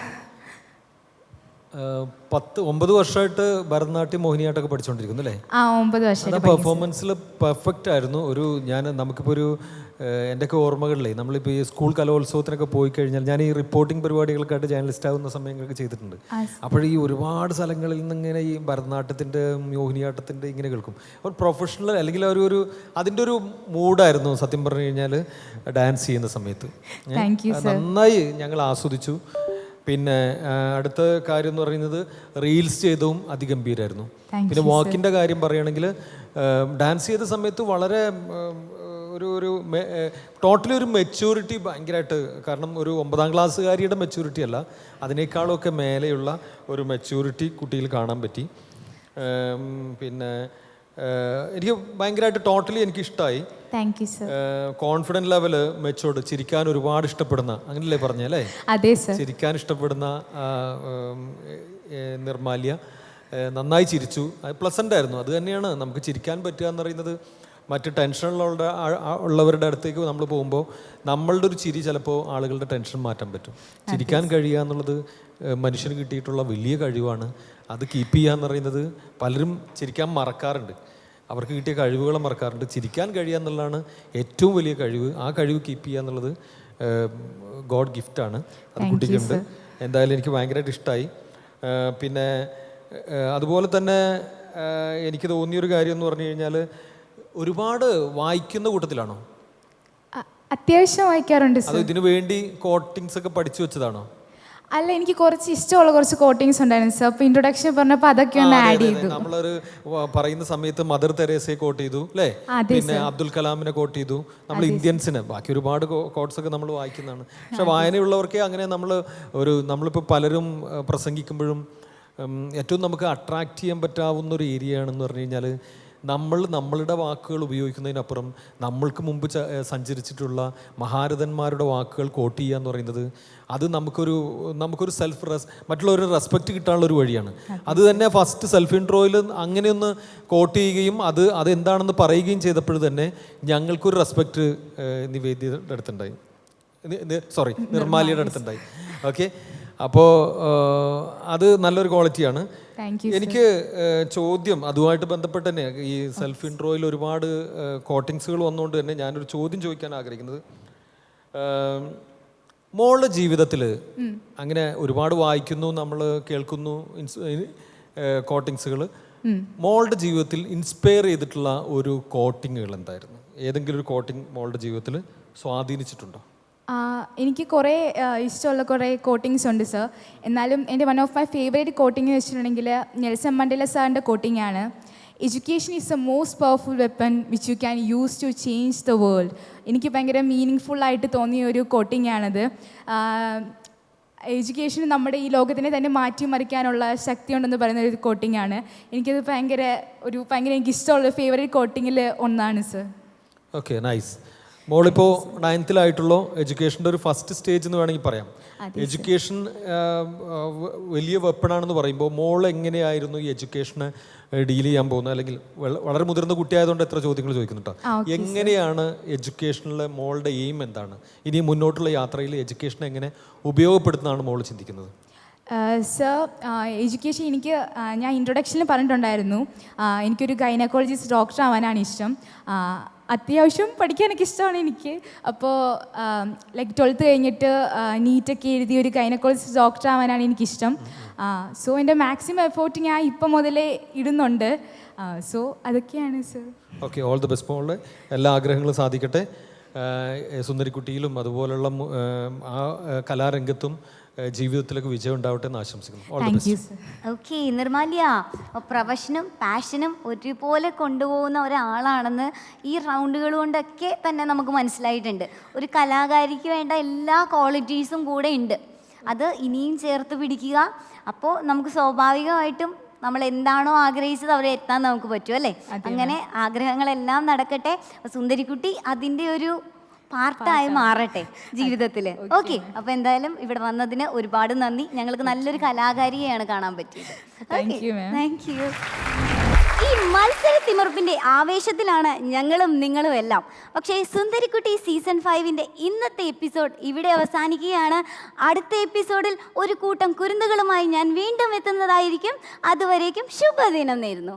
9 വർഷമായിട്ട് ഭരതനാട്യം മോഹിനിയാട്ടമൊക്കെ പഠിച്ചുകൊണ്ടിരിക്കുന്നു അല്ലേ? 9 വർഷം. പെർഫോമൻസിൽ പെർഫെക്റ്റ് ആയിരുന്നു. നമുക്കിപ്പോൾ എൻ്റെയൊക്കെ ഓർമ്മകളിലേ നമ്മളിപ്പോൾ ഈ സ്കൂൾ കലോത്സവത്തിനൊക്കെ പോയി കഴിഞ്ഞാൽ ഞാൻ ഈ റിപ്പോർട്ടിംഗ് പരിപാടികൾക്കായിട്ട് ജേർണലിസ്റ്റ് ആവുന്ന സമയങ്ങളൊക്കെ ചെയ്തിട്ടുണ്ട്. അപ്പോൾ ഈ ഒരുപാട് സ്ഥലങ്ങളിൽ നിന്ന് ഇങ്ങനെ ഈ ഭരതനാട്യത്തിൻ്റെ മോഹിനിയാട്ടത്തിൻ്റെ ഇങ്ങനെ കേൾക്കും. ഒരു പ്രൊഫഷണൽ അല്ലെങ്കിൽ അതിൻ്റെ ഒരു മൂഡായിരുന്നു സത്യം പറഞ്ഞു കഴിഞ്ഞാൽ ഡാൻസ് ചെയ്യുന്ന സമയത്ത്. നന്നായി ഞങ്ങൾ ആസ്വദിച്ചു. പിന്നെ അടുത്ത കാര്യം എന്ന് പറയുന്നത് റീൽസ് ചെയ്തതും അതിഗംഭീരമായിരുന്നു. പിന്നെ വാക്കിൻ്റെ കാര്യം പറയുകയാണെങ്കിൽ ഡാൻസ് ചെയ്ത സമയത്ത് വളരെ ഒരു ടോട്ടലി ഒരു മെച്യൂരിറ്റി ഭയങ്കരമായിട്ട്, കാരണം ഒരു 9ാം ക്ലാസ്സുകാരിയുടെ മെച്യൂരിറ്റി അല്ല, അതിനേക്കാളൊക്കെ മേലെയുള്ള ഒരു മെച്യൂരിറ്റി കുട്ടിയിൽ കാണാൻ പറ്റി. പിന്നെ എനിക്ക് ഭയങ്കരമായിട്ട് ടോട്ടലി എനിക്ക് ഇഷ്ടമായി. കോൺഫിഡൻറ്റ് ലെവല്, മെച്ചോർഡ്, ചിരിക്കാൻ ഒരുപാട് ഇഷ്ടപ്പെടുന്ന, അങ്ങനല്ലേ പറഞ്ഞല്ലേ? ചിരിക്കാൻ ഇഷ്ടപ്പെടുന്ന നിർമാല്യ നന്നായി ചിരിച്ചു. അത് പ്ലസൻ്റ് ആയിരുന്നു. അത് തന്നെയാണ് നമുക്ക് ചിരിക്കാൻ പറ്റുക എന്ന് പറയുന്നത്. മറ്റ് ഉള്ളവരുടെ അടുത്തേക്ക് നമ്മൾ പോകുമ്പോൾ നമ്മളുടെ ഒരു ചിരി ചിലപ്പോൾ ആളുകളുടെ ടെൻഷൻ മാറ്റാൻ പറ്റും. ചിരിക്കാൻ കഴിയുക എന്നുള്ളത് മനുഷ്യന് കിട്ടിയിട്ടുള്ള വലിയ കഴിവാണ്. അത് കീപ്പ് ചെയ്യുക എന്ന് പറയുന്നത് പലരും ചിരിക്കാൻ മറക്കാറുണ്ട്, അവർക്ക് കിട്ടിയ കഴിവുകളെ മറക്കാറുണ്ട്. ചിരിക്കാൻ കഴിയുക എന്നുള്ളതാണ് ഏറ്റവും വലിയ കഴിവ്. ആ കഴിവ് കീപ്പ് ചെയ്യുക എന്നുള്ളത് ഗോഡ് ഗിഫ്റ്റാണ്. അത് കുട്ടിക്കുണ്ട്. എന്തായാലും എനിക്ക് ഭയങ്കരമായിട്ട് ഇഷ്ടമായി. പിന്നെ അതുപോലെ തന്നെ എനിക്ക് തോന്നിയൊരു കാര്യം എന്ന് പറഞ്ഞു കഴിഞ്ഞാൽ, ഒരുപാട് വായിക്കുന്ന കൂട്ടത്തിലാണോ? അത്യാവശ്യം വായിക്കാറുണ്ട്. അത് ഇതിനു വേണ്ടി കോട്ടിങ്സ് ഒക്കെ പഠിച്ചു വെച്ചതാണോ? അല്ല, എനിക്ക് കുറച്ച് ഇഷ്ടമുള്ള കുറച്ച് കോട്ടിങ്സ് ഉണ്ടായിരുന്നു സാർ. അപ്പോൾ ഇൻട്രൊഡക്ഷൻ പറഞ്ഞപ്പോൾ അതൊക്കെ ഒന്ന് ആഡ് ചെയ്തു. നമ്മളൊരു പറയുന്ന സമയത്ത് മദർ തെരേസയെ കോട്ട് ചെയ്തു അല്ലേ? പിന്നെ അബ്ദുൽ കലാമിനെ കോട്ട് ചെയ്തു. നമ്മൾ ഇന്ത്യൻസിനെ, ബാക്കി ഒരുപാട് കോട്ട്സ് ഒക്കെ നമ്മൾ വായിക്കുന്നതാണ്. പക്ഷെ വായനയുള്ളവർക്കേ അങ്ങനെ നമ്മളിപ്പോൾ പലരും പ്രസംഗിക്കുമ്പോഴും ഏറ്റവും നമുക്ക് അട്രാക്റ്റ് ചെയ്യാൻ പറ്റാവുന്ന ഒരു ഏരിയ ആണെന്ന് പറഞ്ഞു കഴിഞ്ഞാൽ, നമ്മളുടെ വാക്കുകൾ ഉപയോഗിക്കുന്നതിനപ്പുറം നമ്മൾക്ക് മുമ്പ് സഞ്ചരിച്ചിട്ടുള്ള മഹാരഥന്മാരുടെ വാക്കുകൾ കോട്ട് ചെയ്യുക എന്ന് പറയുന്നത്, അത് നമുക്കൊരു മറ്റുള്ളവരുടെ റെസ്പെക്റ്റ് കിട്ടാനുള്ള ഒരു വഴിയാണ്. അത് തന്നെ ഫസ്റ്റ് സെൽഫ് ഇൻട്രോയിൽ അങ്ങനെയൊന്ന് കോട്ട് ചെയ്യുകയും അതെന്താണെന്ന് പറയുകയും ചെയ്തപ്പോൾ തന്നെ ഞങ്ങൾക്കൊരു റെസ്പെക്റ്റ് നിവേദിയുടെ അടുത്തുണ്ടായി, നിർമാലിയുടെ അടുത്തുണ്ടായി. ഓക്കെ, അപ്പോൾ അത് നല്ലൊരു ക്വാളിറ്റിയാണ്. എനിക്ക് ചോദ്യം അതുമായിട്ട് ബന്ധപ്പെട്ട് തന്നെ, ഈ സെൽഫ് ഇൻട്രോയിൽ ഒരുപാട് കോട്ടിങ്സുകൾ വന്നുകൊണ്ട് തന്നെ ഞാനൊരു ചോദ്യം ചോദിക്കാൻ ആഗ്രഹിക്കുന്നത്, മോളുടെ ജീവിതത്തിൽ അങ്ങനെ ഒരുപാട് വായിക്കുന്നു, നമ്മൾ കേൾക്കുന്നു കോട്ടിങ്സുകൾ. മോളുടെ ജീവിതത്തിൽ ഇൻസ്പയർ ചെയ്തിട്ടുള്ള ഒരു കോട്ടിങ്ങുകൾ എന്തായിരുന്നു? ഏതെങ്കിലും ഒരു കോട്ടിങ് മോളുടെ ജീവിതത്തിൽ സ്വാധീനിച്ചിട്ടുണ്ടോ? എനിക്ക് കുറേ ഇഷ്ടമുള്ള കുറേ കോട്ടിങ്സ് ഉണ്ട് സർ. എന്നാലും എൻ്റെ one of my favourite quoting എന്ന് വെച്ചിട്ടുണ്ടെങ്കിൽ നെൽസൺ മണ്ടേല സാറിൻ്റെ കോട്ടിംഗ് ആണ്. Education is a most powerful weapon which you can use to change the world. എനിക്ക് ഭയങ്കര മീനിങ് ഫുള്ളായിട്ട് തോന്നിയ ഒരു കോട്ടിംഗ് ആണത്. എഡ്യൂക്കേഷൻ നമ്മുടെ ഈ ലോകത്തിനെ തന്നെ മാറ്റിമറിക്കാനുള്ള ശക്തി ഉണ്ടെന്ന് പറയുന്ന ഒരു കോട്ടിംഗ് ആണ്. എനിക്കത് ഭയങ്കര എനിക്ക് ഇഷ്ടമുള്ള ഫേവറേറ്റ് കോട്ടിങ്ങിൽ ഒന്നാണ് സർ. Okay, nice. മോളിപ്പോൾ 9th എഡ്യൂക്കേഷൻ്റെ ഒരു ഫസ്റ്റ് സ്റ്റേജ് എന്ന് വേണമെങ്കിൽ പറയാം. എഡ്യൂക്കേഷൻ വലിയ വെപ്പണാണെന്ന് പറയുമ്പോൾ മോൾ എങ്ങനെയായിരുന്നു ഈ എഡ്യൂക്കേഷനെ ഡീൽ ചെയ്യാൻ പോകുന്നത്? അല്ലെങ്കിൽ വളരെ മുതിർന്ന കുട്ടിയായതുകൊണ്ട് എത്ര ചോദ്യങ്ങൾ ചോദിക്കുന്നുണ്ടോ? എങ്ങനെയാണ് എഡ്യൂക്കേഷനിലെ മോളുടെ എയിം എന്താണ്? ഇനി മുന്നോട്ടുള്ള യാത്രയിൽ എഡ്യൂക്കേഷൻ എങ്ങനെ ഉപയോഗപ്പെടുത്തുന്നതാണ് മോൾ ചിന്തിക്കുന്നത്? സർ, എഡ്യൂക്കേഷൻ ഞാൻ ഇൻട്രൊഡക്ഷനിൽ പറഞ്ഞിട്ടുണ്ടായിരുന്നു, എനിക്കൊരു ഗൈനക്കോളജിസ്റ്റ് ഡോക്ടർ ആവാനാണ് ഇഷ്ടം. അത്യാവശ്യം പഠിക്കാനൊക്കെ ഇഷ്ടമാണ് എനിക്ക്. അപ്പോൾ ലൈക്ക് 12th കഴിഞ്ഞിട്ട് നീറ്റൊക്കെ എഴുതി ഒരു ഗൈനക്കോളജിസ്റ്റ് ഡോക്ടർ ആവാനാണ് എനിക്കിഷ്ടം. സോ എൻ്റെ മാക്സിമം എഫേർട്ട് ഞാൻ ഇപ്പം മുതലേ ഇടുന്നുണ്ട്. സോ അതൊക്കെയാണ് sir. Okay, all the best മോളുടെ എല്ലാ ആഗ്രഹങ്ങളും സാധിക്കട്ടെ. സുന്ദരിക്കുട്ടിയിലും അതുപോലുള്ള ആ കലാരംഗത്തും ജീവിതത്തിലേക്ക് വിജയം ഉണ്ടാവട്ടെ എന്ന് ആശംസിക്കുന്നു. ഓക്കെ, നിർമാല്യ പ്രൊഫഷനും പാഷനും ഒരുപോലെ കൊണ്ടുപോകുന്ന ഒരാളാണെന്ന് ഈ റൗണ്ടുകൾ കൊണ്ടൊക്കെ തന്നെ നമുക്ക് മനസ്സിലായിട്ടുണ്ട്. ഒരു കലാകാരിക്ക് വേണ്ട എല്ലാ ക്വാളിറ്റീസും കൂടെ ഉണ്ട്. അത് ഇനിയും ചേർത്ത് പിടിക്കുക. അപ്പോൾ നമുക്ക് സ്വാഭാവികമായിട്ടും നമ്മൾ എന്താണോ ആഗ്രഹിച്ചത് അവിടെ എത്താൻ നമുക്ക് പറ്റും അല്ലേ? അങ്ങനെ ആഗ്രഹങ്ങളെല്ലാം നടക്കട്ടെ. സുന്ദരിക്കുട്ടി അതിൻ്റെ ഒരു പാർട്ടായി മാറട്ടെ ജീവിതത്തിൽ. ഓക്കെ, അപ്പോൾ എന്തായാലും ഇവിടെ വന്നതിന് ഒരുപാട് നന്ദി. ഞങ്ങൾക്ക് നല്ലൊരു കലാകാരിയെയാണ് കാണാൻ പറ്റിയത്. Thank you. ഈ മത്സരത്തിമർപ്പിൻ്റെ ആവേശത്തിലാണ് ഞങ്ങളും നിങ്ങളും എല്ലാം. പക്ഷേ സുന്ദരിക്കുട്ടി സീസൺ 5ൻ്റെ ഇന്നത്തെ എപ്പിസോഡ് ഇവിടെ അവസാനിക്കുകയാണ്. അടുത്ത എപ്പിസോഡിൽ ഒരു കൂട്ടം കുരുന്നുകളുമായി ഞാൻ വീണ്ടും എത്തുന്നതായിരിക്കും. അതുവരേക്കും ശുഭദിനം നേരുന്നു.